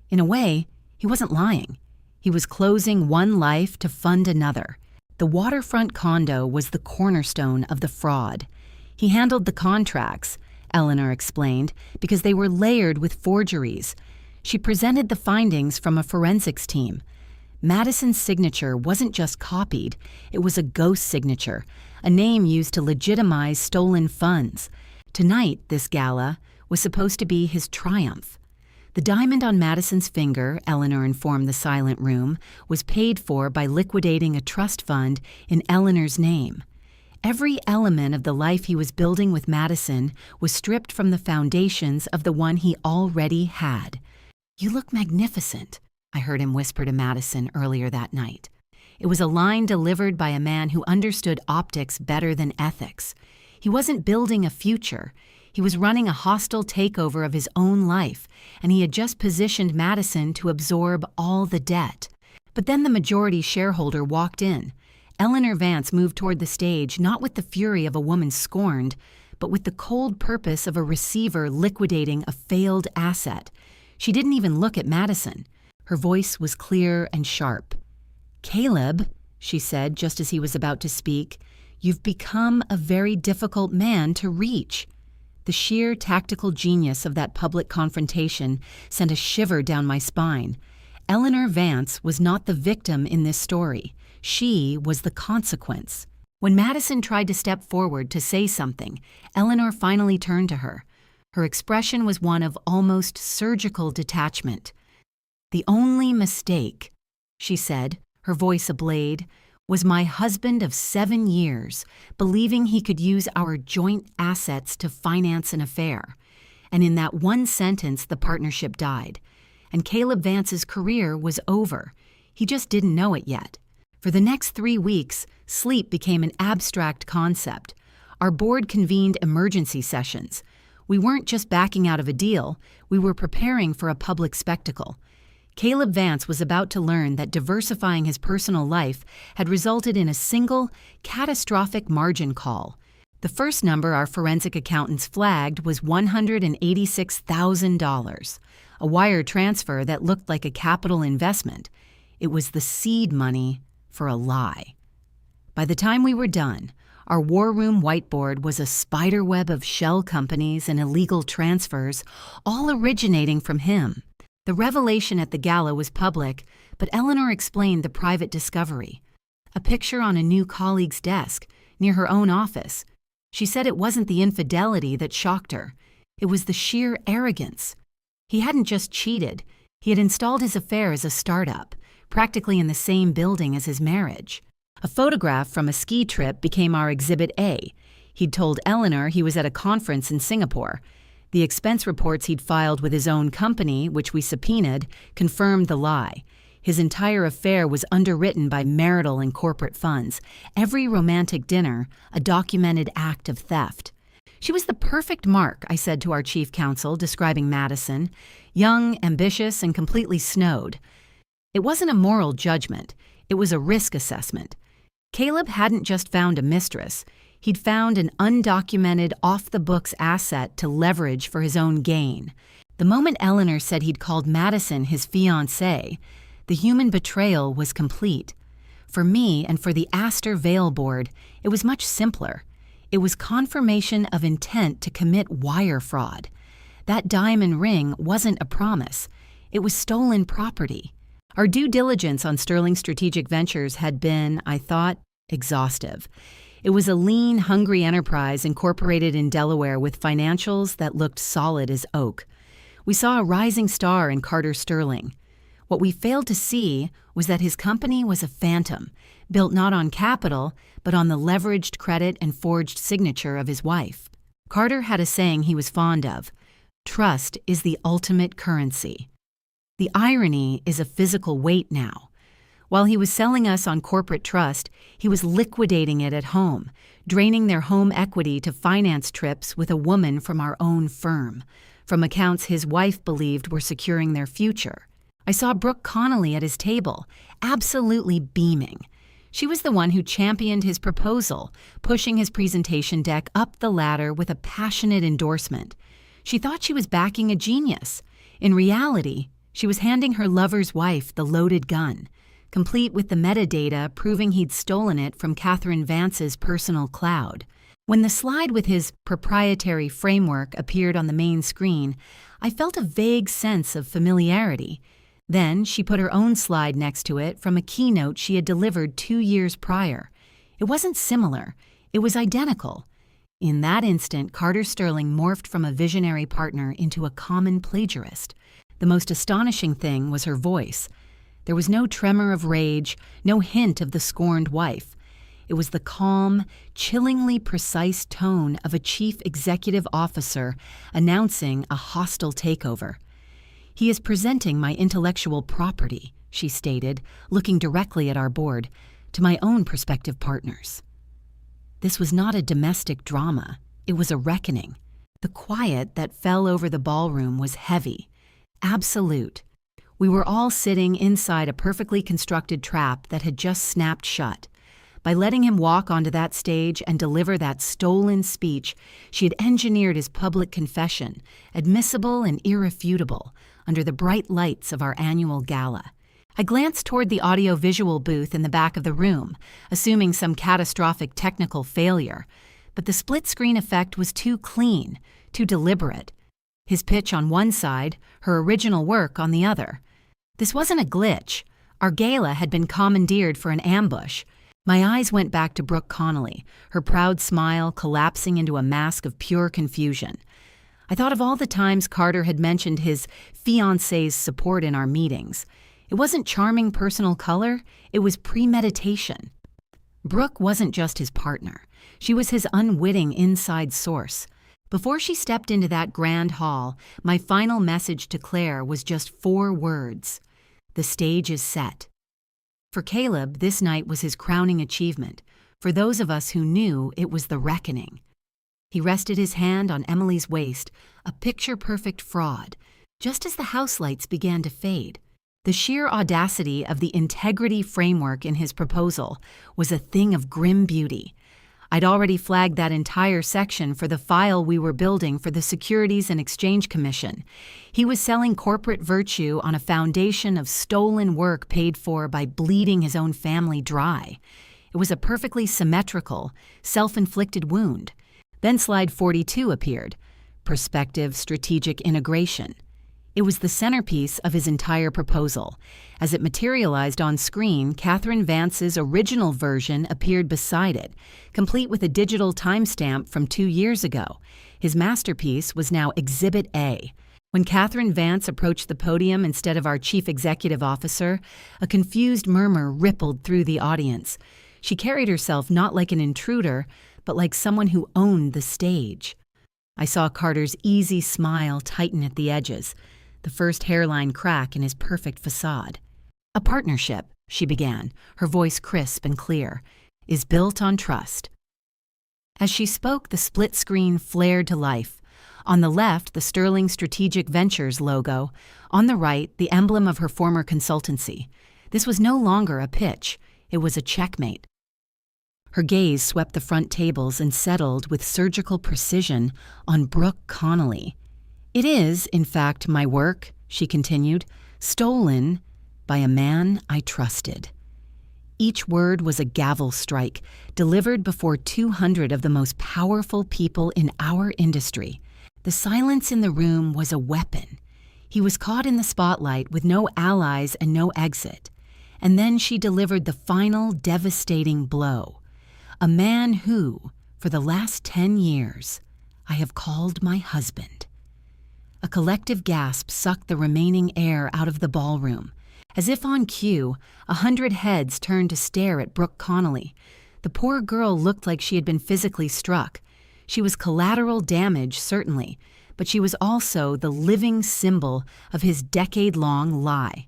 In a way, he wasn't lying. He was closing one life to fund another. The waterfront condo was the cornerstone of the fraud. He handled the contracts, Eleanor explained, because they were layered with forgeries. She presented the findings from a forensics team. Madison's signature wasn't just copied, it was a ghost signature, a name used to legitimize stolen funds. Tonight, this gala was supposed to be his triumph. The diamond on Madison's finger, Eleanor informed the silent room, was paid for by liquidating a trust fund in Eleanor's name. Every element of the life he was building with Madison was stripped from the foundations of the one he already had. "You look magnificent," I heard him whisper to Madison earlier that night. It was a line delivered by a man who understood optics better than ethics. He wasn't building a future. He was running a hostile takeover of his own life, and he had just positioned Madison to absorb all the debt. But then the majority shareholder walked in. Eleanor Vance moved toward the stage not with the fury of a woman scorned, but with the cold purpose of a receiver liquidating a failed asset. She didn't even look at Madison. Her voice was clear and sharp. "Caleb," she said just as he was about to speak, "you've become a very difficult man to reach." The sheer tactical genius of that public confrontation sent a shiver down my spine. Eleanor Vance was not the victim in this story. She was the consequence. When Madison tried to step forward to say something, Eleanor finally turned to her. Her expression was one of almost surgical detachment. "The only mistake," she said, her voice ablade, "was my husband of 7 years, believing he could use our joint assets to finance an affair." And in that one sentence, the partnership died. And Caleb Vance's career was over. He just didn't know it yet. For the next 3 weeks, sleep became an abstract concept. Our board convened emergency sessions. We weren't just backing out of a deal, we were preparing for a public spectacle. Caleb Vance was about to learn that diversifying his personal life had resulted in a single, catastrophic margin call. The first number our forensic accountants flagged was $186,000, a wire transfer that looked like a capital investment. It was the seed money for a lie. By the time we were done, our war room whiteboard was a spiderweb of shell companies and illegal transfers, all originating from him. The revelation at the gala was public, but Eleanor explained the private discovery. A picture on a new colleague's desk, near her own office. She said it wasn't the infidelity that shocked her. It was the sheer arrogance. He hadn't just cheated. He had installed his affair as a startup, practically in the same building as his marriage. A photograph from a ski trip became our Exhibit A. He'd told Eleanor he was at a conference in Singapore. The expense reports he'd filed with his own company, which we subpoenaed, confirmed the lie. His entire affair was underwritten by marital and corporate funds. Every romantic dinner, a documented act of theft. She was the perfect mark, I said to our chief counsel, describing Madison. Young, ambitious, and completely snowed. It wasn't a moral judgment. It was a risk assessment. Caleb hadn't just found a mistress. He'd found an undocumented, off-the-books asset to leverage for his own gain. The moment Eleanor said he'd called Madison his fiancée, the human betrayal was complete. For me and for the Astor Vale board, it was much simpler. It was confirmation of intent to commit wire fraud. That diamond ring wasn't a promise. It was stolen property. Our due diligence on Sterling Strategic Ventures had been, I thought, exhaustive. It was a lean, hungry enterprise incorporated in Delaware with financials that looked solid as oak. We saw a rising star in Carter Sterling. What we failed to see was that his company was a phantom, built not on capital, but on the leveraged credit and forged signature of his wife. Carter had a saying he was fond of: "Trust is the ultimate currency." The irony is a physical weight now. While he was selling us on corporate trust, he was liquidating it at home, draining their home equity to finance trips with a woman from our own firm, from accounts his wife believed were securing their future. I saw Brooke Connolly at his table, absolutely beaming. She was the one who championed his proposal, pushing his presentation deck up the ladder with a passionate endorsement. She thought she was backing a genius. In reality, she was handing her lover's wife the loaded gun, complete with the metadata proving he'd stolen it from Catherine Vance's personal cloud. When the slide with his proprietary framework appeared on the main screen, I felt a vague sense of familiarity. Then she put her own slide next to it from a keynote she had delivered 2 years prior. It wasn't similar. It was identical. In that instant, Carter Sterling morphed from a visionary partner into a common plagiarist. The most astonishing thing was her voice. There was no tremor of rage, no hint of the scorned wife. It was the calm, chillingly precise tone of a chief executive officer announcing a hostile takeover. "He is presenting my intellectual property," she stated, looking directly at our board, "to my own prospective partners." This was not a domestic drama. It was a reckoning. The quiet that fell over the ballroom was heavy, absolute. We were all sitting inside a perfectly constructed trap that had just snapped shut. By letting him walk onto that stage and deliver that stolen speech, she had engineered his public confession, admissible and irrefutable, under the bright lights of our annual gala. I glanced toward the audio-visual booth in the back of the room, assuming some catastrophic technical failure, but the split-screen effect was too clean, too deliberate. His pitch on one side, her original work on the other. This wasn't a glitch. Our gala had been commandeered for an ambush. My eyes went back to Brooke Connolly, her proud smile collapsing into a mask of pure confusion. I thought of all the times Carter had mentioned his fiancée's support in our meetings. It wasn't charming personal color, it was premeditation. Brooke wasn't just his partner. She was his unwitting inside source. Before she stepped into that grand hall, my final message to Claire was just 4 words. The stage is set. For Caleb, this night was his crowning achievement. For those of us who knew, it was the reckoning. He rested his hand on Emily's waist, a picture-perfect fraud, just as the house lights began to fade. The sheer audacity of the integrity framework in his proposal was a thing of grim beauty. I'd already flagged that entire section for the file we were building for the Securities and Exchange Commission. He was selling corporate virtue on a foundation of stolen work paid for by bleeding his own family dry. It was a perfectly symmetrical, self-inflicted wound. Then slide 42 appeared. Prospective strategic integration. It was the centerpiece of his entire proposal. As it materialized on screen, Catherine Vance's original version appeared beside it, complete with a digital timestamp from 2 years ago. His masterpiece was now Exhibit A. When Catherine Vance approached the podium instead of our chief executive officer, a confused murmur rippled through the audience. She carried herself not like an intruder, but like someone who owned the stage. I saw Carter's easy smile tighten at the edges, the first hairline crack in his perfect facade. "A partnership," she began, her voice crisp and clear, "is built on trust." As she spoke, the split screen flared to life. On the left, the Sterling Strategic Ventures logo. On the right, the emblem of her former consultancy. This was no longer a pitch. It was a checkmate. Her gaze swept the front tables and settled with surgical precision on Brooke Connolly. "It is, in fact, my work," she continued, "stolen by a man I trusted." Each word was a gavel strike, delivered before 200 of the most powerful people in our industry. The silence in the room was a weapon. He was caught in the spotlight with no allies and no exit. And then she delivered the final devastating blow. "A man who, for the last 10 years, I have called my husband." A collective gasp sucked the remaining air out of the ballroom. As if on cue, 100 heads turned to stare at Brooke Connolly. The poor girl looked like she had been physically struck. She was collateral damage, certainly, but she was also the living symbol of his decade-long lie.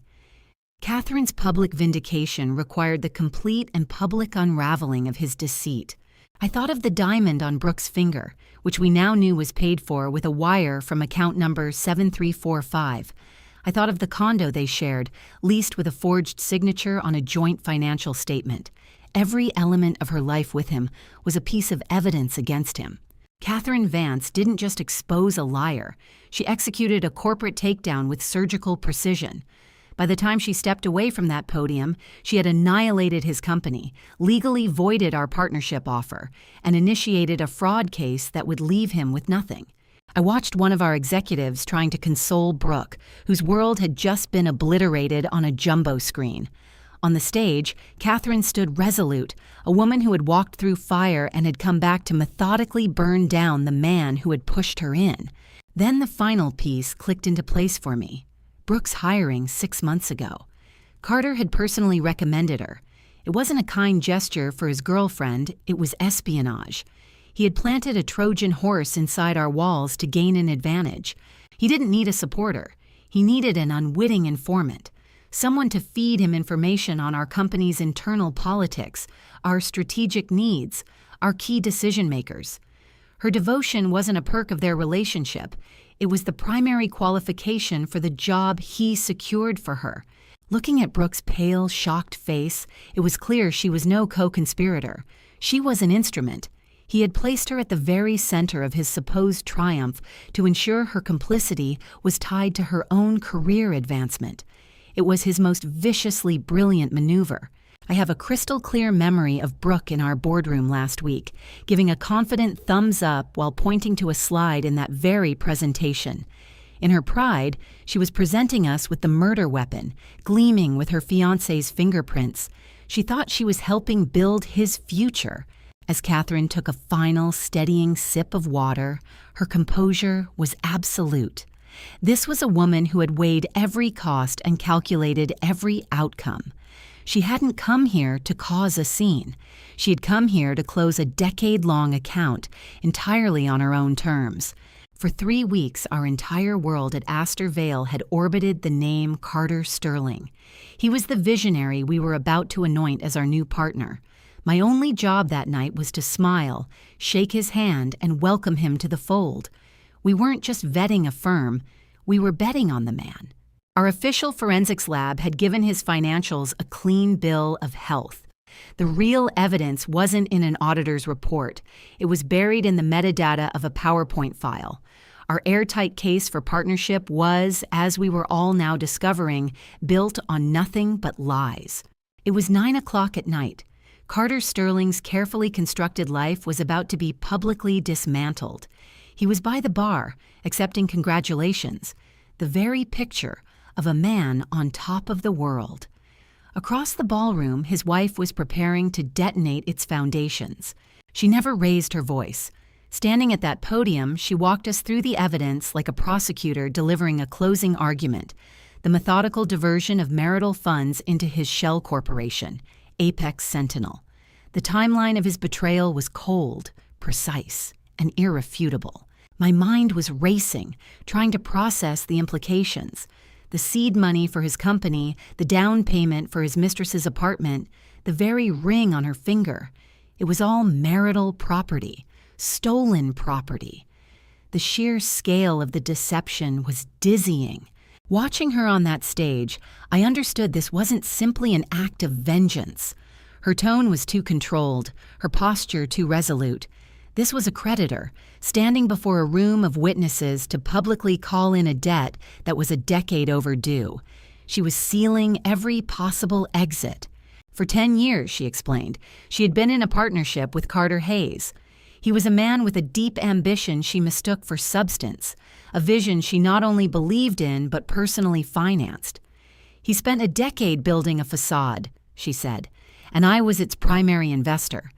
Catherine's public vindication required the complete and public unraveling of his deceit. I thought of the diamond on Brooke's finger, which we now knew was paid for with a wire from account number 7345. I thought of the condo they shared, leased with a forged signature on a joint financial statement. Every element of her life with him was a piece of evidence against him. Catherine Vance didn't just expose a liar. She executed a corporate takedown with surgical precision. By the time she stepped away from that podium, she had annihilated his company, legally voided our partnership offer, and initiated a fraud case that would leave him with nothing. I watched one of our executives trying to console Brooke, whose world had just been obliterated on a jumbo screen. On the stage, Catherine stood resolute, a woman who had walked through fire and had come back to methodically burn down the man who had pushed her in. Then the final piece clicked into place for me. Brooke's hiring 6 months ago. Carter had personally recommended her. It wasn't a kind gesture for his girlfriend, it was espionage. He had planted a Trojan horse inside our walls to gain an advantage. He didn't need a supporter. He needed an unwitting informant. Someone to feed him information on our company's internal politics, our strategic needs, our key decision makers. Her devotion wasn't a perk of their relationship. It was the primary qualification for the job he secured for her. Looking at Brooke's pale, shocked face, it was clear she was no co-conspirator. She was an instrument. He had placed her at the very center of his supposed triumph to ensure her complicity was tied to her own career advancement. It was his most viciously brilliant maneuver. I have a crystal-clear memory of Brooke in our boardroom last week, giving a confident thumbs up while pointing to a slide in that very presentation. In her pride, she was presenting us with the murder weapon, gleaming with her fiancé's fingerprints. She thought she was helping build his future. As Catherine took a final, steadying sip of water, her composure was absolute. This was a woman who had weighed every cost and calculated every outcome. She hadn't come here to cause a scene. She had come here to close a decade-long account, entirely on her own terms. For 3 weeks, our entire world at Astor Vale had orbited the name Carter Sterling. He was the visionary we were about to anoint as our new partner. My only job that night was to smile, shake his hand, and welcome him to the fold. We weren't just vetting a firm, we were betting on the man. Our official forensics lab had given his financials a clean bill of health. The real evidence wasn't in an auditor's report. It was buried in the metadata of a PowerPoint file. Our airtight case for partnership was, as we were all now discovering, built on nothing but lies. It was 9 o'clock at night. Carter Sterling's carefully constructed life was about to be publicly dismantled. He was by the bar, accepting congratulations. the very picture of a man on top of the world. Across the ballroom, his wife was preparing to detonate its foundations. She never raised her voice. Standing at that podium, she walked us through the evidence like a prosecutor delivering a closing argument, the methodical diversion of marital funds into his shell corporation, Apex Sentinel. The timeline of his betrayal was cold, precise, and irrefutable. My mind was racing, trying to process the implications. The seed money for his company, the down payment for his mistress's apartment, the very ring on her finger. It was all marital property, stolen property. The sheer scale of the deception was dizzying. Watching her on that stage, I understood this wasn't simply an act of vengeance. Her tone was too controlled, her posture too resolute. This was a creditor, standing before a room of witnesses to publicly call in a debt that was a decade overdue. She was sealing every possible exit. For 10 years, she explained, she had been in a partnership with Carter Hayes. He was a man with a deep ambition she mistook for substance, a vision she not only believed in but personally financed. He spent a decade building a facade, she said, and I was its primary investor.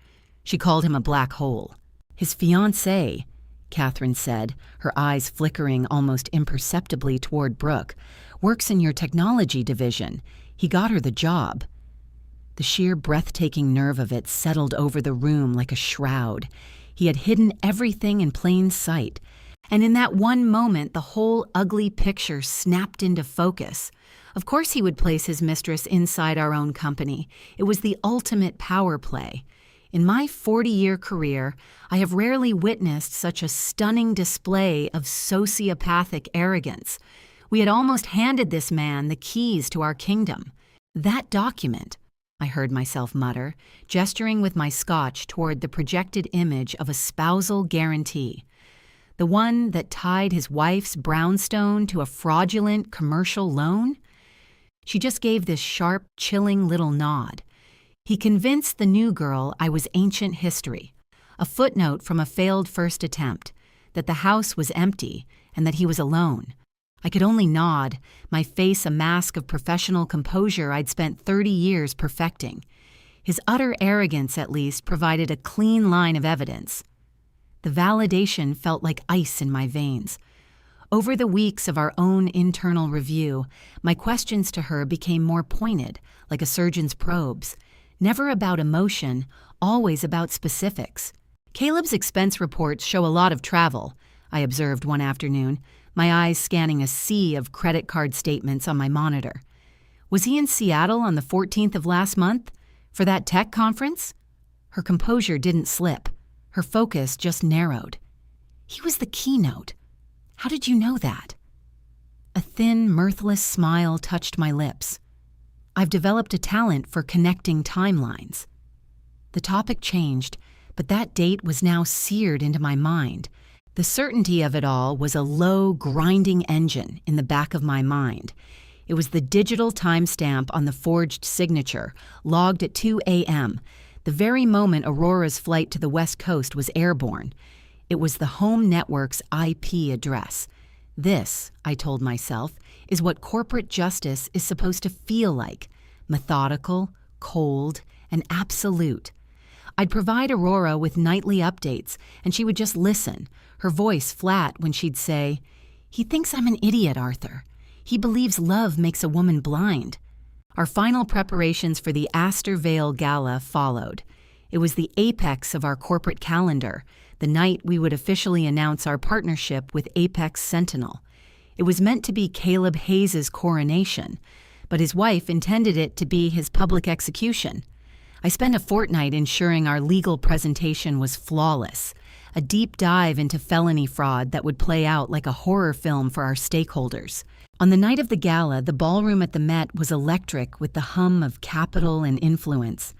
She called him a black hole. His fiancée, Catherine said, her eyes flickering almost imperceptibly toward Brooke, works in your technology division. He got her the job. The sheer breathtaking nerve of it settled over the room like a shroud. He had hidden everything in plain sight, and in that one moment the whole ugly picture snapped into focus. Of course he would place his mistress inside our own company. It was the ultimate power play. In my 40-year career, I have rarely witnessed such a stunning display of sociopathic arrogance. We had almost handed this man the keys to our kingdom. That document, I heard myself mutter, gesturing with my scotch toward the projected image of a spousal guarantee. The one that tied his wife's brownstone to a fraudulent commercial loan? She just gave this sharp, chilling little nod. He convinced the new girl I was ancient history, a footnote from a failed first attempt, that the house was empty and that he was alone. I could only nod, my face a mask of professional composure I'd spent 30 years perfecting. His utter arrogance, at least, provided a clean line of evidence. The validation felt like ice in my veins. Over the weeks of our own internal review, my questions to her became more pointed, like a surgeon's probes. Never about emotion, always about specifics. Caleb's expense reports show a lot of travel, I observed one afternoon, my eyes scanning a sea of credit card statements on my monitor. Was he in Seattle on the 14th of last month? For that tech conference? Her composure didn't slip. Her focus just narrowed. He was the keynote. How did you know that? A thin, mirthless smile touched my lips. I've developed a talent for connecting timelines. The topic changed, but that date was now seared into my mind. The certainty of it all was a low, grinding engine in the back of my mind. It was the digital timestamp on the forged signature, logged at 2 a.m., the very moment Aurora's flight to the West Coast was airborne. It was the home network's IP address. This, I told myself, is what corporate justice is supposed to feel like: methodical, cold, and absolute. I'd provide Aurora with nightly updates, and she would just listen, her voice flat when she'd say, "He thinks I'm an idiot, Arthur. He believes love makes a woman blind." Our final preparations for the Astor Vale Gala followed. It was the apex of our corporate calendar, the night we would officially announce our partnership with Apex Sentinel. It was meant to be Caleb Hayes' coronation, but his wife intended it to be his public execution. I spent a fortnight ensuring our legal presentation was flawless, a deep dive into felony fraud that would play out like a horror film for our stakeholders. On the night of the gala, the ballroom at the Met was electric with the hum of capital and influence.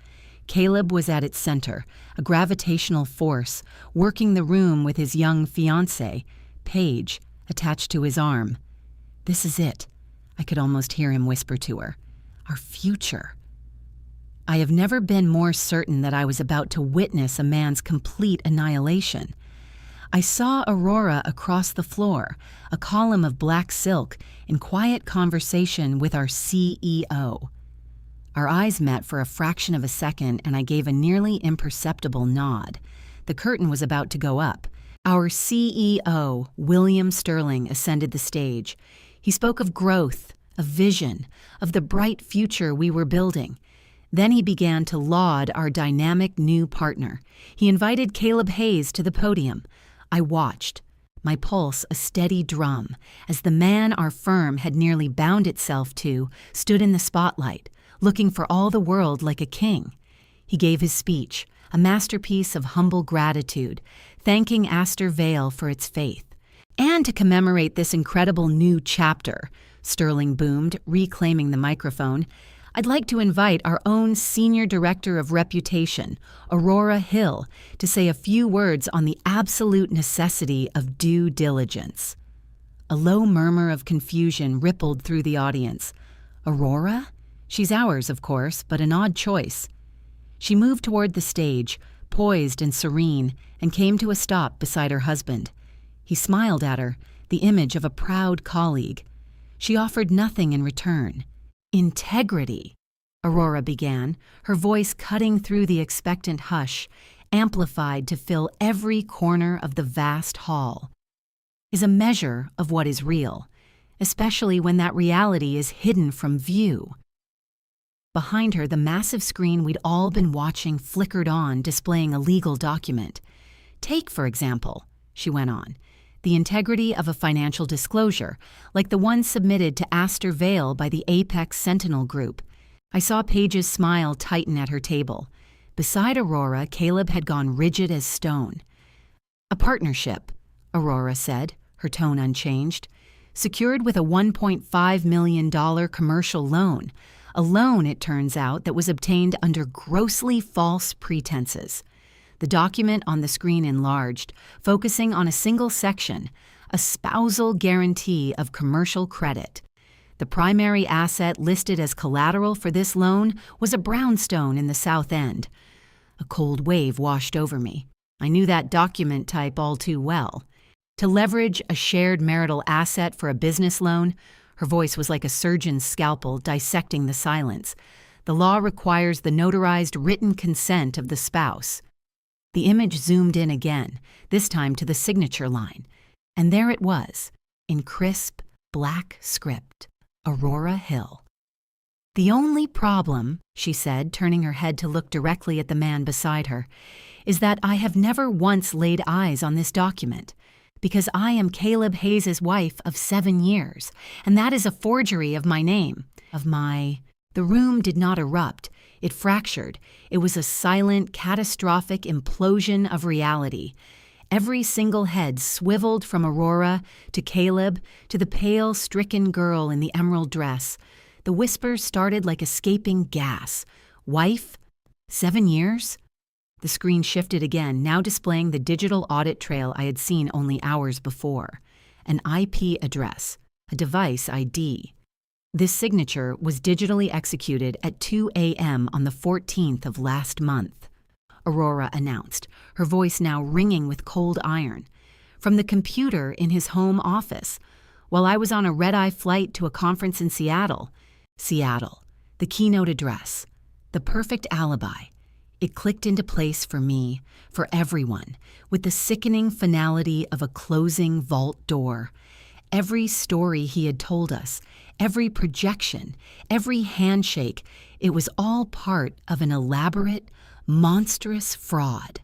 Caleb was at its center, a gravitational force, working the room with his young fiancée, Paige, attached to his arm. "This is it," I could almost hear him whisper to her. "Our future." I have never been more certain that I was about to witness a man's complete annihilation. I saw Aurora across the floor, a column of black silk, in quiet conversation with our CEO. Our eyes met for a fraction of a second, and I gave a nearly imperceptible nod. The curtain was about to go up. Our CEO, William Sterling, ascended the stage. He spoke of growth, of vision, of the bright future we were building. Then he began to laud our dynamic new partner. He invited Caleb Hayes to the podium. I watched, my pulse a steady drum, as the man our firm had nearly bound itself to stood in the spotlight, looking for all the world like a king. He gave his speech, a masterpiece of humble gratitude, thanking Astor Vale for its faith. And to commemorate this incredible new chapter, Sterling boomed, reclaiming the microphone, I'd like to invite our own Senior Director of Reputation, Aurora Hill, to say a few words on the absolute necessity of due diligence. A low murmur of confusion rippled through the audience. Aurora? She's ours, of course, but an odd choice. She moved toward the stage, poised and serene, and came to a stop beside her husband. He smiled at her, the image of a proud colleague. She offered nothing in return. Integrity, Aurora began, her voice cutting through the expectant hush, amplified to fill every corner of the vast hall, is a measure of what is real, especially when that reality is hidden from view. Behind her, the massive screen we'd all been watching flickered on, displaying a legal document. Take, for example, she went on, the integrity of a financial disclosure, like the one submitted to Astor Vale by the Apex Sentinel Group. I saw Paige's smile tighten at her table. Beside Aurora, Caleb had gone rigid as stone. A partnership, Aurora said, her tone unchanged, secured with a $1.5 million commercial loan, a loan, it turns out, that was obtained under grossly false pretenses. The document on the screen enlarged, focusing on a single section, a spousal guarantee of commercial credit. The primary asset listed as collateral for this loan was a brownstone in the South End. A cold wave washed over me. I knew that document type all too well. To leverage a shared marital asset for a business loan, her voice was like a surgeon's scalpel dissecting the silence. The law requires the notarized written consent of the spouse. The image zoomed in again, this time to the signature line. And there it was, in crisp, black script, Aurora Hill. The only problem, she said, turning her head to look directly at the man beside her, is that I have never once laid eyes on this document, because I am Caleb Hayes' wife of 7 years, and that is a forgery of my name, of my... The room did not erupt. It fractured. It was a silent, catastrophic implosion of reality. Every single head swiveled from Aurora to Caleb to the pale, stricken girl in the emerald dress. The whispers started like escaping gas. Wife? 7 years? The screen shifted again, now displaying the digital audit trail I had seen only hours before. An IP address, a device ID. This signature was digitally executed at 2 a.m. on the 14th of last month, Aurora announced, her voice now ringing with cold iron. From the computer in his home office, while I was on a red-eye flight to a conference in Seattle. Seattle, the keynote address, the perfect alibi. It clicked into place for me, for everyone, with the sickening finality of a closing vault door. Every story he had told us, every projection, every handshake, it was all part of an elaborate, monstrous fraud.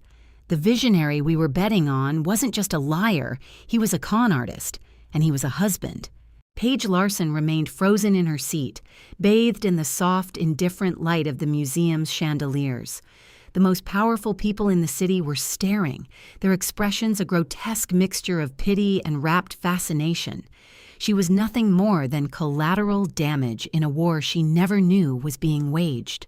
The visionary we were betting on wasn't just a liar, he was a con artist, and he was a husband. Paige Larson remained frozen in her seat, bathed in the soft, indifferent light of the museum's chandeliers. The most powerful people in the city were staring, their expressions a grotesque mixture of pity and rapt fascination. She was nothing more than collateral damage in a war she never knew was being waged.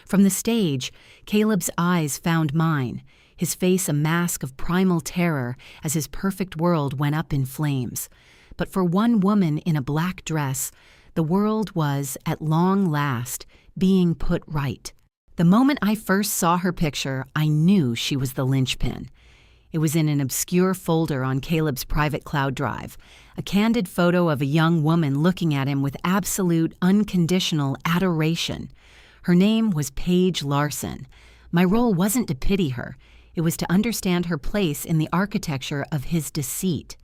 From the stage, Caleb's eyes found mine, his face a mask of primal terror as his perfect world went up in flames. But for one woman in a black dress, the world was, at long last, being put right. The moment I first saw her picture, I knew she was the linchpin. It was in an obscure folder on Caleb's private cloud drive, a candid photo of a young woman looking at him with absolute, unconditional adoration. Her name was Paige Larson. My role wasn't to pity her. It was to understand her place in the architecture of his deceit.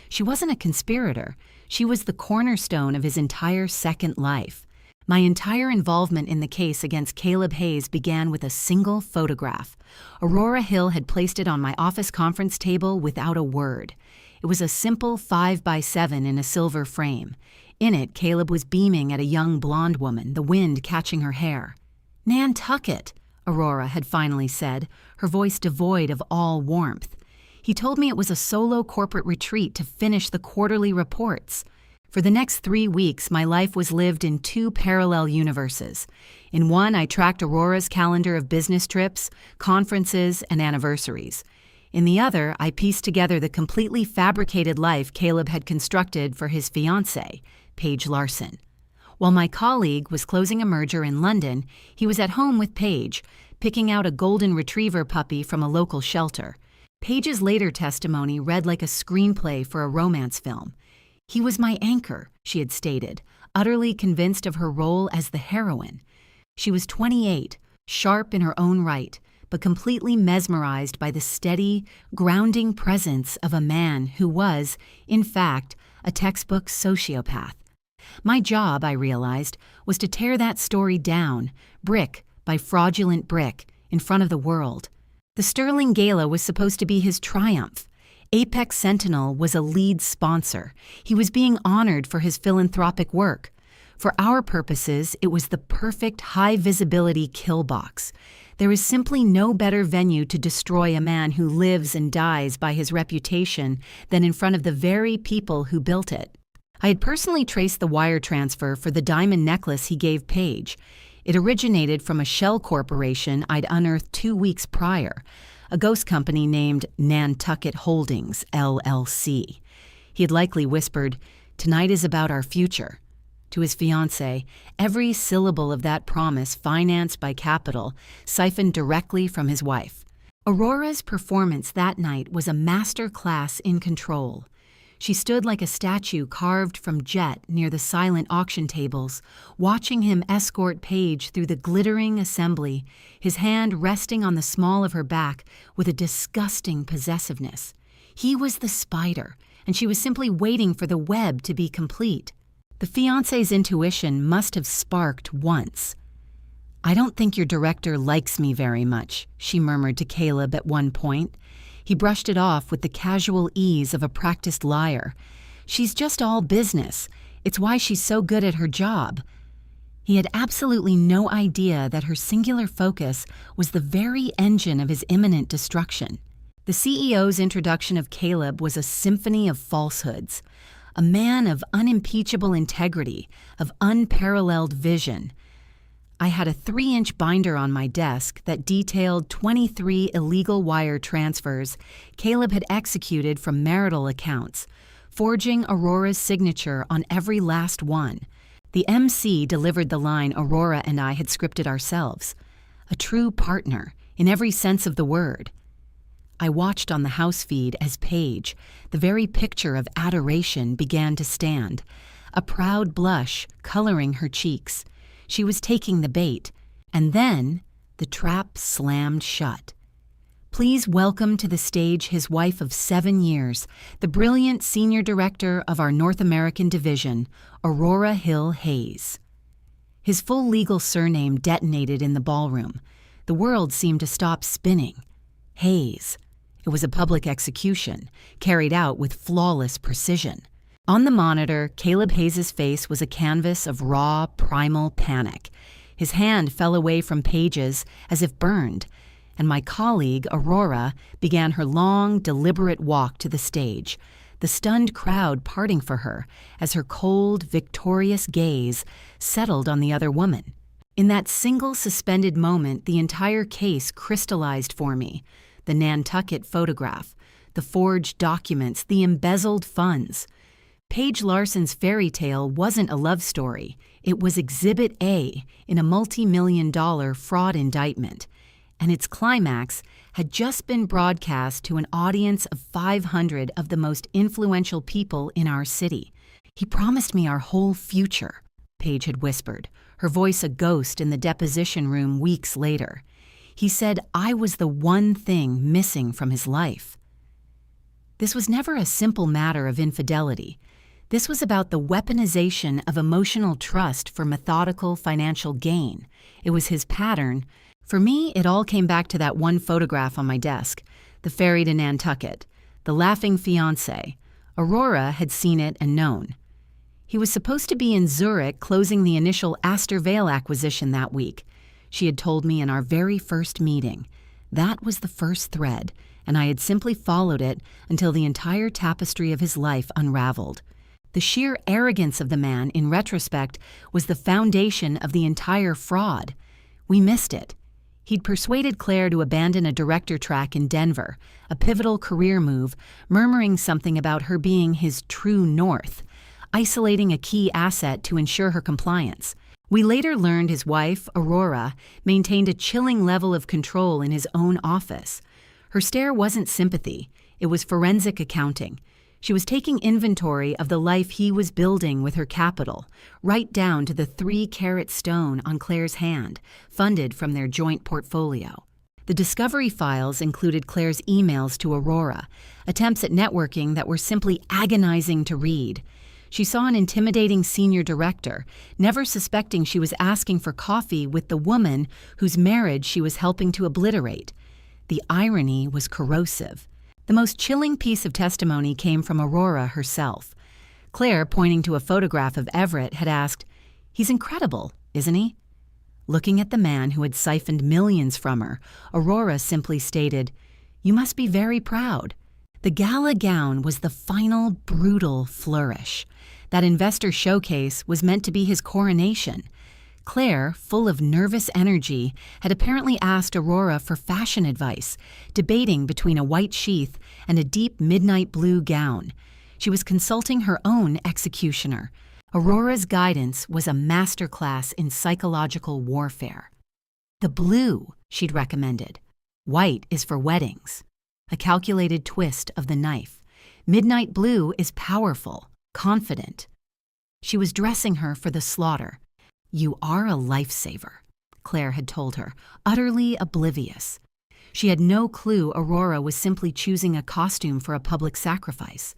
She wasn't a conspirator. She was the cornerstone of his entire second life. My entire involvement in the case against Caleb Hayes began with a single photograph. Aurora Hill had placed it on my office conference table without a word. It was a simple 5x7 in a silver frame. In it, Caleb was beaming at a young blonde woman, the wind catching her hair. "Nantucket," Aurora had finally said, her voice devoid of all warmth. He told me it was a solo corporate retreat to finish the quarterly reports. For the next 3 weeks, my life was lived in 2 parallel universes. In one, I tracked Aurora's calendar of business trips, conferences, and anniversaries. In the other, I pieced together the completely fabricated life Caleb had constructed for his fiancée, Paige Larson. While my colleague was closing a merger in London, he was at home with Paige, picking out a golden retriever puppy from a local shelter. Paige's later testimony read like a screenplay for a romance film. "He was my anchor," she had stated, utterly convinced of her role as the heroine. She was 28, sharp in her own right, but completely mesmerized by the steady, grounding presence of a man who was, in fact, a textbook sociopath. My job, I realized, was to tear that story down, brick by fraudulent brick, in front of the world. The Sterling Gala was supposed to be his triumph. Apex Sentinel was a lead sponsor. He was being honored for his philanthropic work. For our purposes, it was the perfect high-visibility kill box. There is simply no better venue to destroy a man who lives and dies by his reputation than in front of the very people who built it. I had personally traced the wire transfer for the diamond necklace he gave Paige. It originated from a shell corporation I'd unearthed 2 weeks prior, a ghost company named Nantucket Holdings, LLC. He had likely whispered, "Tonight is about our future," to his fiancée, every syllable of that promise financed by capital, siphoned directly from his wife. Aurora's performance that night was a master class in control. She stood like a statue carved from jet near the silent auction tables, watching him escort Paige through the glittering assembly, his hand resting on the small of her back with a disgusting possessiveness. He was the spider, and she was simply waiting for the web to be complete. The fiancé's intuition must have sparked once. "I don't think your director likes me very much," she murmured to Caleb at one point. He brushed it off with the casual ease of a practiced liar. "She's just all business. It's why she's so good at her job." He had absolutely no idea that her singular focus was the very engine of his imminent destruction. The CEO's introduction of Caleb was a symphony of falsehoods. A man of unimpeachable integrity, of unparalleled vision. I had a 3-inch binder on my desk that detailed 23 illegal wire transfers Caleb had executed from marital accounts, forging Aurora's signature on every last one. The MC delivered the line Aurora and I had scripted ourselves. A true partner, in every sense of the word. I watched on the house feed as Paige, the very picture of adoration, began to stand, a proud blush coloring her cheeks. She was taking the bait, and then the trap slammed shut. Please welcome to the stage his wife of 7 years, the brilliant senior director of our North American division, Aurora Hill Hayes. His full legal surname detonated in the ballroom. The world seemed to stop spinning. Hayes. It was a public execution, carried out with flawless precision. On the monitor, Caleb Hayes' face was a canvas of raw, primal panic. His hand fell away from Paige's as if burned, and my colleague, Aurora, began her long, deliberate walk to the stage, the stunned crowd parting for her as her cold, victorious gaze settled on the other woman. In that single suspended moment, the entire case crystallized for me. The Nantucket photograph, the forged documents, the embezzled funds. Paige Larson's fairy tale wasn't a love story. It was Exhibit A in a multi-million-dollar fraud indictment, and its climax had just been broadcast to an audience of 500 of the most influential people in our city. "He promised me our whole future," Paige had whispered, her voice a ghost in the deposition room weeks later. "He said I was the one thing missing from his life." This was never a simple matter of infidelity. This was about the weaponization of emotional trust for methodical financial gain. It was his pattern. For me, it all came back to that one photograph on my desk, the ferry to Nantucket, the laughing fiancé. Aurora had seen it and known. He was supposed to be in Zurich closing the initial Astor Vale acquisition that week. She had told me in our very first meeting. That was the first thread, and I had simply followed it until the entire tapestry of his life unraveled. The sheer arrogance of the man, in retrospect, was the foundation of the entire fraud. We missed it. He'd persuaded Claire to abandon a director track in Denver, a pivotal career move, murmuring something about her being his true north, isolating a key asset to ensure her compliance. We later learned his wife, Aurora, maintained a chilling level of control in his own office. Her stare wasn't sympathy, it was forensic accounting. She was taking inventory of the life he was building with her capital, right down to the 3-carat stone on Claire's hand, funded from their joint portfolio. The discovery files included Claire's emails to Aurora, attempts at networking that were simply agonizing to read. She saw an intimidating senior director, never suspecting she was asking for coffee with the woman whose marriage she was helping to obliterate. The irony was corrosive. The most chilling piece of testimony came from Aurora herself. Claire, pointing to a photograph of Everett, had asked, "He's incredible, isn't he?" Looking at the man who had siphoned millions from her, Aurora simply stated, "You must be very proud." The gala gown was the final brutal flourish. That investor showcase was meant to be his coronation. Claire, full of nervous energy, had apparently asked Aurora for fashion advice, debating between a white sheath and a deep midnight blue gown. She was consulting her own executioner. Aurora's guidance was a masterclass in psychological warfare. "The blue," she'd recommended. "White is for weddings." A calculated twist of the knife. Midnight blue is powerful, confident. She was dressing her for the slaughter. "You are a lifesaver," Claire had told her, utterly oblivious. She had no clue Aurora was simply choosing a costume for a public sacrifice.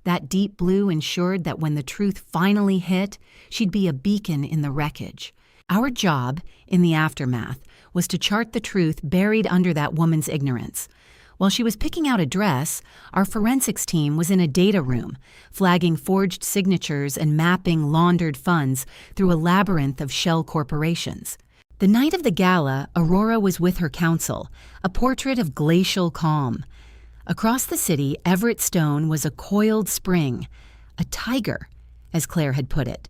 That deep blue ensured that when the truth finally hit, she'd be a beacon in the wreckage. Our job, in the aftermath, was to chart the truth buried under that woman's ignorance. While she was picking out a dress, our forensics team was in a data room, flagging forged signatures and mapping laundered funds through a labyrinth of shell corporations. The night of the gala, Aurora was with her counsel, a portrait of glacial calm. Across the city, Everett Stone was a coiled spring, a tiger, as Claire had put it.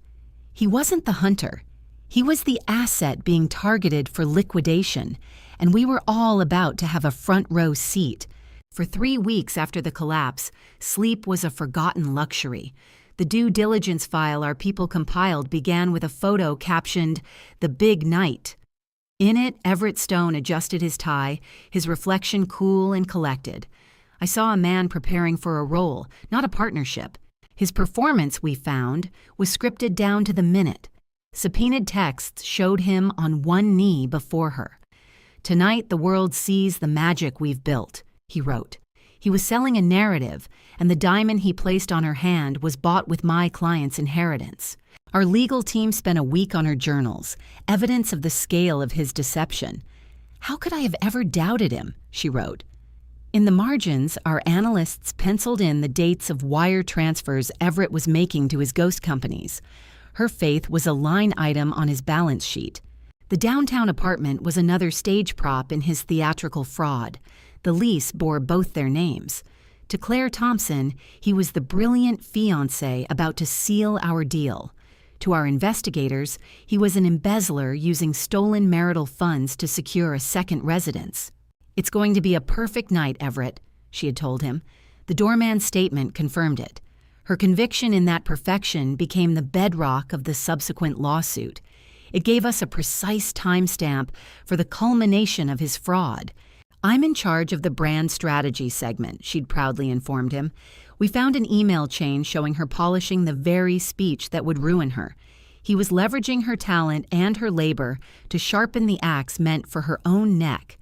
He wasn't the hunter. He was the asset being targeted for liquidation, and we were all about to have a front row seat. For 3 weeks after the collapse, sleep was a forgotten luxury. The due diligence file our people compiled began with a photo captioned, "The Big Night." In it, Everett Stone adjusted his tie, his reflection cool and collected. I saw a man preparing for a role, not a partnership. His performance, we found, was scripted down to the minute. Subpoenaed texts showed him on one knee before her. "Tonight the world sees the magic we've built," he wrote. He was selling a narrative, and the diamond he placed on her hand was bought with my client's inheritance. Our legal team spent a week on her journals, evidence of the scale of his deception. "How could I have ever doubted him?" she wrote. In the margins, our analysts penciled in the dates of wire transfers Everett was making to his ghost companies. Her faith was a line item on his balance sheet. The downtown apartment was another stage prop in his theatrical fraud. The lease bore both their names. To Claire Thompson, he was the brilliant fiancé about to seal our deal. To our investigators, he was an embezzler using stolen marital funds to secure a second residence. "It's going to be a perfect night, Everett," she had told him. The doorman's statement confirmed it. Her conviction in that perfection became the bedrock of the subsequent lawsuit. It gave us a precise timestamp for the culmination of his fraud. "I'm in charge of the brand strategy segment," she'd proudly informed him. "We found an email chain showing her polishing the very speech that would ruin her. He was leveraging her talent and her labor to sharpen the axe meant for her own neck."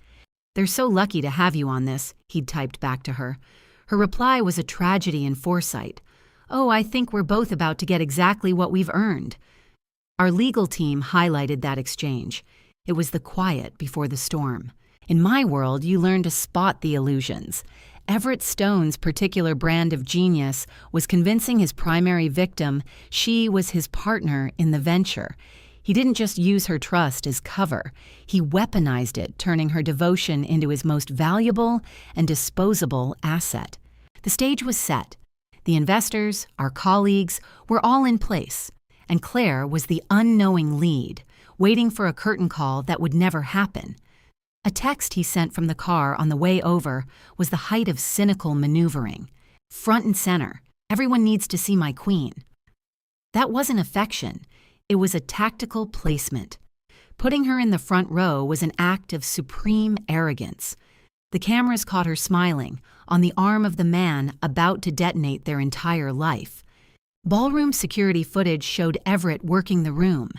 "They're so lucky to have you on this," he'd typed back to her. Her reply was a tragedy in foresight. "Oh, I think we're both about to get exactly what we've earned." Our legal team highlighted that exchange. It was the quiet before the storm. In my world, you learn to spot the illusions. Everett Stone's particular brand of genius was convincing his primary victim she was his partner in the venture. He didn't just use her trust as cover. He weaponized it, turning her devotion into his most valuable and disposable asset. The stage was set. The investors, our colleagues, were all in place. And Claire was the unknowing lead, waiting for a curtain call that would never happen. A text he sent from the car on the way over was the height of cynical maneuvering. "Front and center. Everyone needs to see my queen." That wasn't affection. It was a tactical placement. Putting her in the front row was an act of supreme arrogance. The cameras caught her smiling, on the arm of the man about to detonate their entire life. Ballroom security footage showed Everett working the room.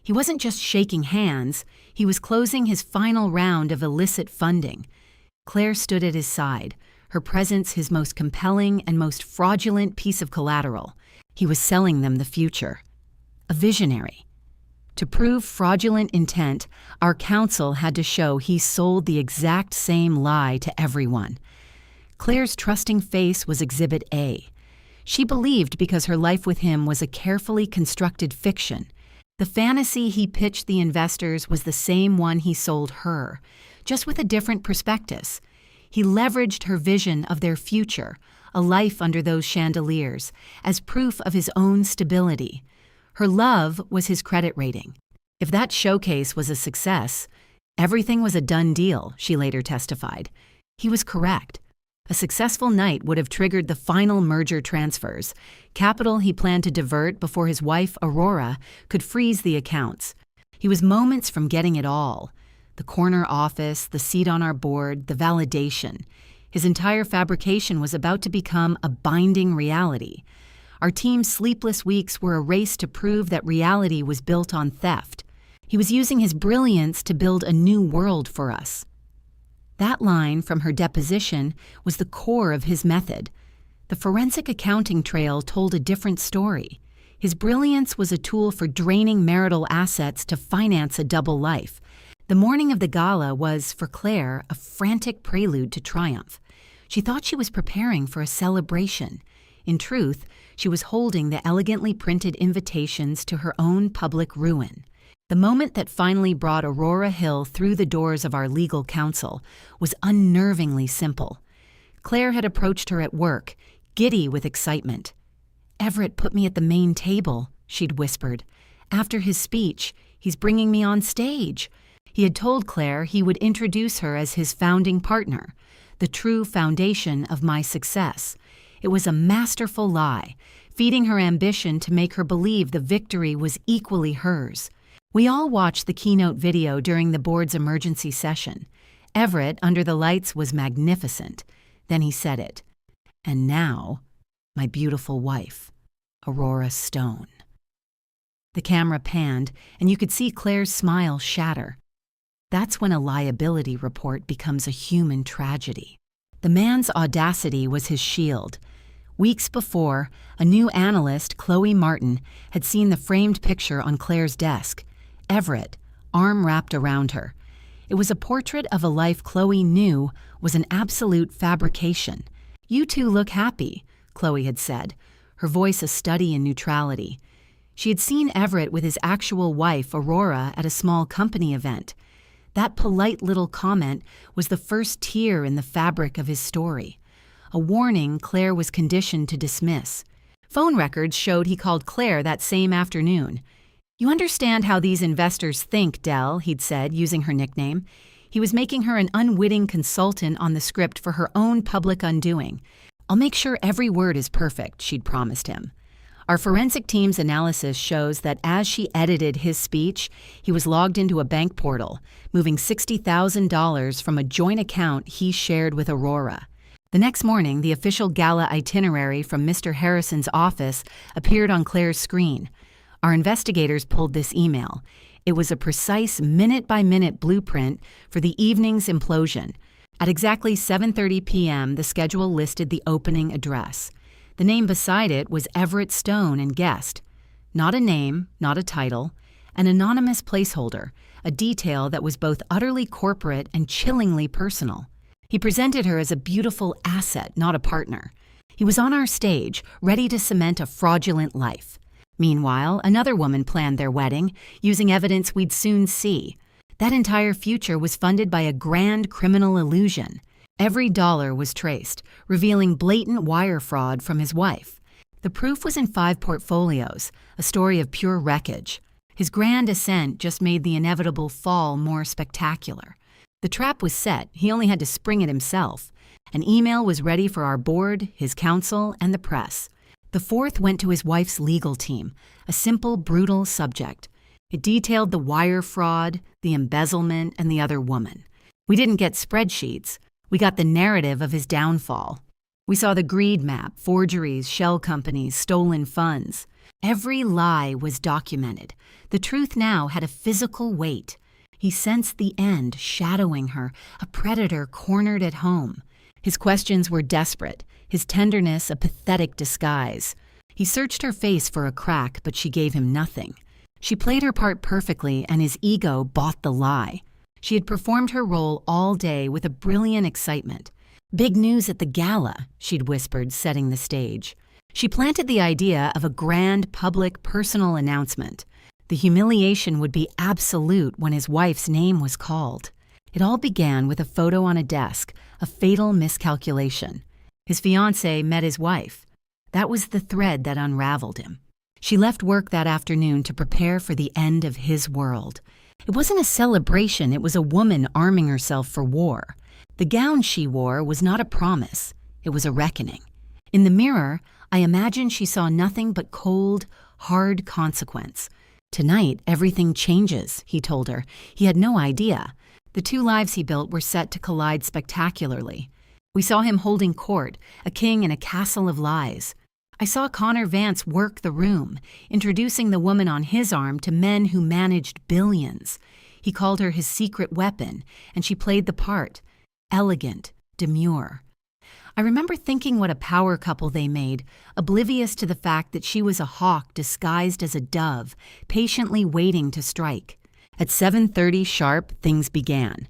He wasn't just shaking hands, he was closing his final round of illicit funding. Claire stood at his side, her presence his most compelling and most fraudulent piece of collateral. He was selling them the future. A visionary. To prove fraudulent intent, our counsel had to show he sold the exact same lie to everyone. Claire's trusting face was Exhibit A. She believed because her life with him was a carefully constructed fiction. The fantasy he pitched the investors was the same one he sold her, just with a different prospectus. He leveraged her vision of their future, a life under those chandeliers, as proof of his own stability. Her love was his credit rating. If that showcase was a success, everything was a done deal, she later testified. He was correct. A successful night would have triggered the final merger transfers. Capital he planned to divert before his wife, Aurora, could freeze the accounts. He was moments from getting it all. The corner office, the seat on our board, the validation. His entire fabrication was about to become a binding reality. Our team's sleepless weeks were a race to prove that reality was built on theft. He was using his brilliance to build a new world for us. That line from her deposition was the core of his method. The forensic accounting trail told a different story. His brilliance was a tool for draining marital assets to finance a double life. The morning of the gala was, for Claire, a frantic prelude to triumph. She thought she was preparing for a celebration. In truth, she was holding the elegantly printed invitations to her own public ruin. The moment that finally brought Aurora Hill through the doors of our legal counsel was unnervingly simple. Claire had approached her at work, giddy with excitement. "Everett put me at the main table," she'd whispered. "After his speech, he's bringing me on stage." He had told Claire he would introduce her as his founding partner, the true foundation of my success. It was a masterful lie, feeding her ambition to make her believe the victory was equally hers. We all watched the keynote video during the board's emergency session. Everett, under the lights, was magnificent. Then he said it. "And now, my beautiful wife, Aurora Stone." The camera panned, and you could see Claire's smile shatter. That's when a liability report becomes a human tragedy. The man's audacity was his shield. Weeks before, a new analyst, Chloe Martin, had seen the framed picture on Claire's desk. Everett, arm wrapped around her. It was a portrait of a life Chloe knew was an absolute fabrication. "You two look happy," Chloe had said, her voice a study in neutrality. She had seen Everett with his actual wife, Aurora, at a small company event. That polite little comment was the first tear in the fabric of his story. A warning Claire was conditioned to dismiss. Phone records showed he called Claire that same afternoon. "You understand how these investors think, Dell," he'd said, using her nickname. He was making her an unwitting consultant on the script for her own public undoing. "I'll make sure every word is perfect," she'd promised him. Our forensic team's analysis shows that as she edited his speech, he was logged into a bank portal, moving $60,000 from a joint account he shared with Aurora. The next morning, the official gala itinerary from Mr. Harrison's office appeared on Claire's screen. Our investigators pulled this email. It was a precise minute-by-minute blueprint for the evening's implosion. At exactly 7:30 p.m., the schedule listed the opening address. The name beside it was Everett Stone and Guest. Not a name, not a title, an anonymous placeholder, a detail that was both utterly corporate and chillingly personal. He presented her as a beautiful asset, not a partner. He was on our stage, ready to cement a fraudulent life. Meanwhile, another woman planned their wedding, using evidence we'd soon see. That entire future was funded by a grand criminal illusion. Every dollar was traced, revealing blatant wire fraud from his wife. The proof was in 5 portfolios, a story of pure wreckage. His grand ascent just made the inevitable fall more spectacular. The trap was set, he only had to spring it himself. An email was ready for our board, his counsel, and the press. The 4th went to his wife's legal team, a simple, brutal subject. It detailed the wire fraud, the embezzlement, and the other woman. We didn't get spreadsheets. We got the narrative of his downfall. We saw the greed map, forgeries, shell companies, stolen funds. Every lie was documented. The truth now had a physical weight. He sensed the end shadowing her, a predator cornered at home. His questions were desperate, his tenderness a pathetic disguise. He searched her face for a crack, but she gave him nothing. She played her part perfectly, and his ego bought the lie. She had performed her role all day with a brilliant excitement. "Big news at the gala," she'd whispered, setting the stage. She planted the idea of a grand, public, personal announcement. The humiliation would be absolute when his wife's name was called. It all began with a photo on a desk, a fatal miscalculation. His fiancée met his wife. That was the thread that unraveled him. She left work that afternoon to prepare for the end of his world. It wasn't a celebration, it was a woman arming herself for war. The gown she wore was not a promise, it was a reckoning. In the mirror, I imagined she saw nothing but cold, hard consequence. "Tonight, everything changes," he told her. He had no idea. The 2 lives he built were set to collide spectacularly. We saw him holding court, a king in a castle of lies. I saw Connor Vance work the room, introducing the woman on his arm to men who managed billions. He called her his secret weapon, and she played the part. Elegant, demure. I remember thinking what a power couple they made, oblivious to the fact that she was a hawk disguised as a dove, patiently waiting to strike. At 7:30 sharp, things began.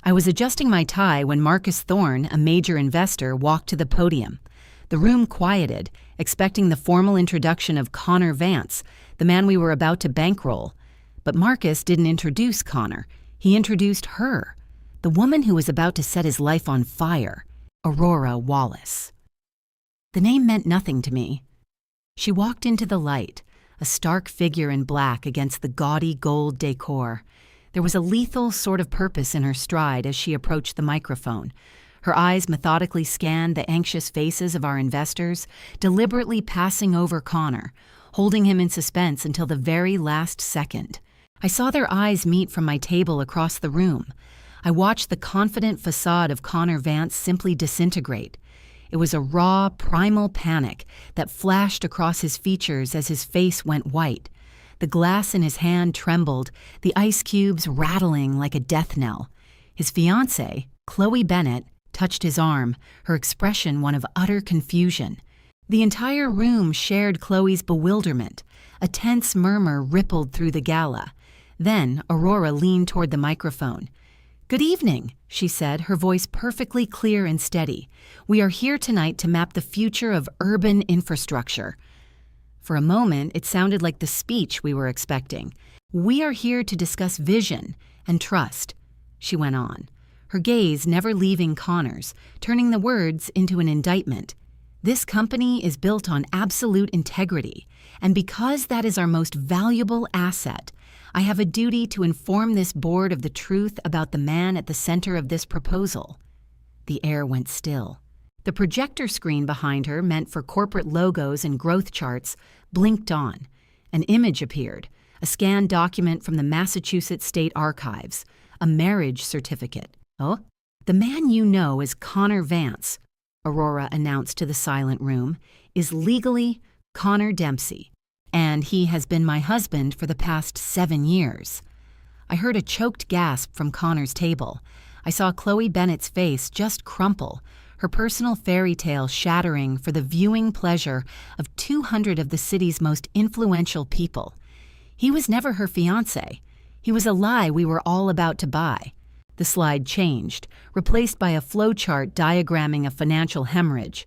I was adjusting my tie when Marcus Thorne, a major investor, walked to the podium. The room quieted, expecting the formal introduction of Connor Vance, the man we were about to bankroll. But Marcus didn't introduce Connor. He introduced her, the woman who was about to set his life on fire, Aurora Wallace. The name meant nothing to me. She walked into the light, a stark figure in black against the gaudy gold decor. There was a lethal sort of purpose in her stride as she approached the microphone. Her eyes methodically scanned the anxious faces of our investors, deliberately passing over Connor, holding him in suspense until the very last second. I saw their eyes meet from my table across the room. I watched the confident facade of Connor Vance simply disintegrate. It was a raw, primal panic that flashed across his features as his face went white. The glass in his hand trembled, the ice cubes rattling like a death knell. His fiancée, Chloe Bennett, touched his arm, her expression one of utter confusion. The entire room shared Chloe's bewilderment. A tense murmur rippled through the gala. Then Aurora leaned toward the microphone. "Good evening," she said, her voice perfectly clear and steady. "We are here tonight to map the future of urban infrastructure." For a moment, it sounded like the speech we were expecting. "We are here to discuss vision and trust," she went on, her gaze never leaving Connor's, turning the words into an indictment. "This company is built on absolute integrity, and because that is our most valuable asset, I have a duty to inform this board of the truth about the man at the center of this proposal." The air went still. The projector screen behind her, meant for corporate logos and growth charts, blinked on. An image appeared, a scanned document from the Massachusetts State Archives, a marriage certificate. "Oh, the man you know as Connor Vance," Aurora announced to the silent room, "is legally Connor Dempsey, and he has been my husband for the past 7 years." I heard a choked gasp from Connor's table. I saw Chloe Bennett's face just crumple, her personal fairy tale shattering for the viewing pleasure of 200 of the city's most influential people. He was never her fiancé. He was a lie we were all about to buy. The slide changed, replaced by a flowchart diagramming a financial hemorrhage.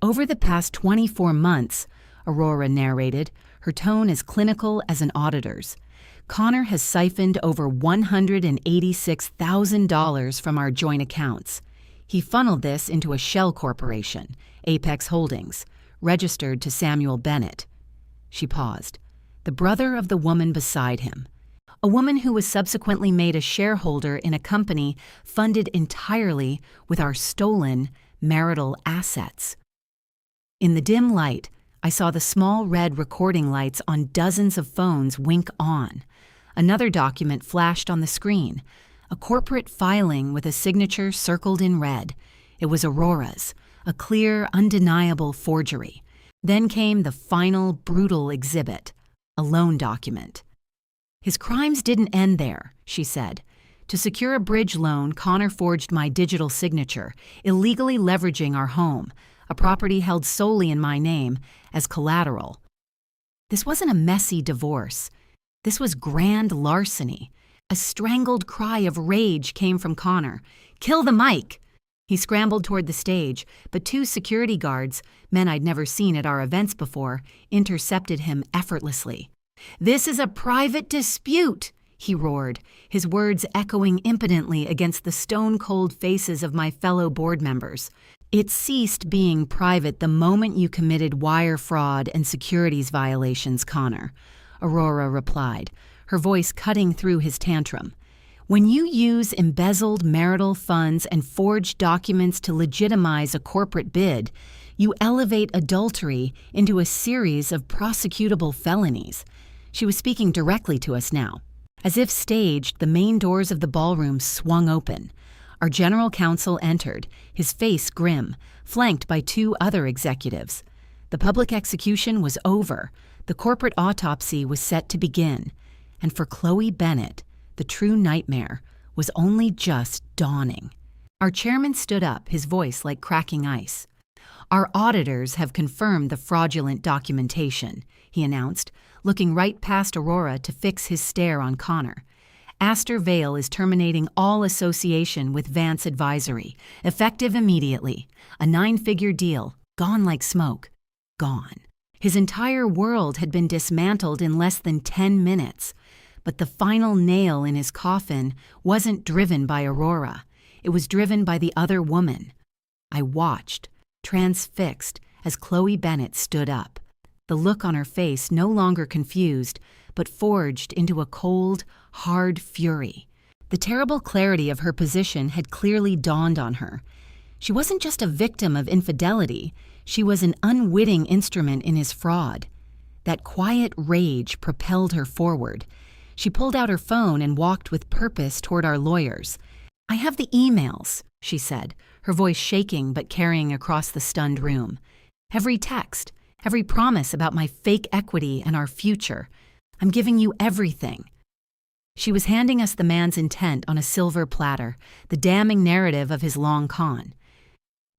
"Over the past 24 months," Aurora narrated, her tone as clinical as an auditor's, "Connor has siphoned over $186,000 from our joint accounts. He funneled this into a shell corporation, Apex Holdings, registered to Samuel Bennett." She paused. "The brother of the woman beside him. A woman who was subsequently made a shareholder in a company funded entirely with our stolen marital assets." In the dim light, I saw the small red recording lights on dozens of phones wink on. Another document flashed on the screen, a corporate filing with a signature circled in red. It was Aurora's, a clear, undeniable forgery. Then came the final, brutal exhibit, a loan document. "His crimes didn't end there," she said. "To secure a bridge loan, Connor forged my digital signature, illegally leveraging our home, a property held solely in my name, as collateral. This wasn't a messy divorce. This was grand larceny." A strangled cry of rage came from Connor. "Kill the mic!" He scrambled toward the stage, but 2 security guards, men I'd never seen at our events before, intercepted him effortlessly. "This is a private dispute," he roared, his words echoing impotently against the stone-cold faces of my fellow board members. "It ceased being private the moment you committed wire fraud and securities violations, Connor," Aurora replied, her voice cutting through his tantrum. "When you use embezzled marital funds and forged documents to legitimize a corporate bid, you elevate adultery into a series of prosecutable felonies." She was speaking directly to us now. As if staged, the main doors of the ballroom swung open. Our general counsel entered, his face grim, flanked by 2 other executives. The public execution was over. The corporate autopsy was set to begin. And for Chloe Bennett, the true nightmare was only just dawning. Our chairman stood up, his voice like cracking ice. "Our auditors have confirmed the fraudulent documentation," he announced, looking right past Aurora to fix his stare on Connor. "Astor Vale is terminating all association with Vance Advisory, effective immediately. A 9-figure deal, gone like smoke. Gone." His entire world had been dismantled in less than 10 minutes. But the final nail in his coffin wasn't driven by Aurora. It was driven by the other woman. I watched, transfixed, as Chloe Bennett stood up, the look on her face no longer confused, but forged into a cold, hard fury. The terrible clarity of her position had clearly dawned on her. She wasn't just a victim of infidelity, she was an unwitting instrument in his fraud. That quiet rage propelled her forward. She pulled out her phone and walked with purpose toward our lawyers. "I have the emails," she said, her voice shaking but carrying across the stunned room. "Every text, every promise about my fake equity and our future. I'm giving you everything." She was handing us the man's intent on a silver platter, the damning narrative of his long con.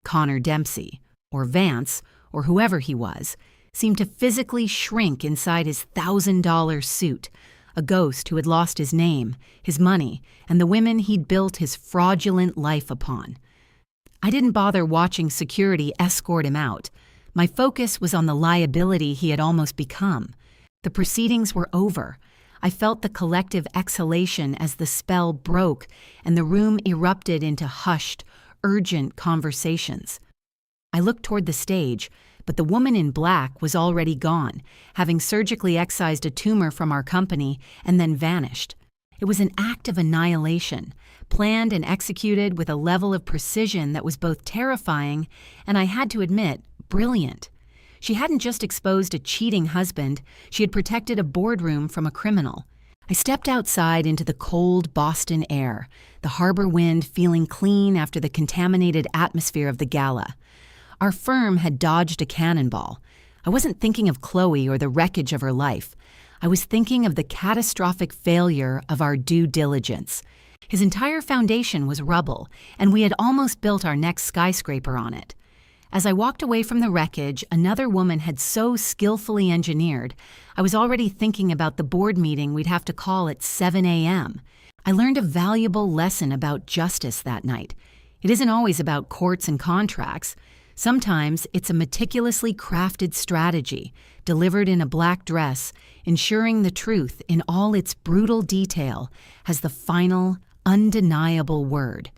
Connor Dempsey, or Vance, or whoever he was, seemed to physically shrink inside his $1,000 suit, a ghost who had lost his name, his money, and the women he'd built his fraudulent life upon. I didn't bother watching security escort him out. My focus was on the liability he had almost become. The proceedings were over. I felt the collective exhalation as the spell broke and the room erupted into hushed, urgent conversations. I looked toward the stage, but the woman in black was already gone, having surgically excised a tumor from our company and then vanished. It was an act of annihilation, planned and executed with a level of precision that was both terrifying and, I had to admit, brilliant. She hadn't just exposed a cheating husband, she had protected a boardroom from a criminal. I stepped outside into the cold Boston air, the harbor wind feeling clean after the contaminated atmosphere of the gala. Our firm had dodged a cannonball. I wasn't thinking of Chloe or the wreckage of her life. I was thinking of the catastrophic failure of our due diligence. His entire foundation was rubble, and we had almost built our next skyscraper on it. As I walked away from the wreckage another woman had so skillfully engineered, I was already thinking about the board meeting we'd have to call at 7 a.m. I learned a valuable lesson about justice that night. It isn't always about courts and contracts. Sometimes it's a meticulously crafted strategy, delivered in a black dress, ensuring the truth in all its brutal detail has the final, undeniable word.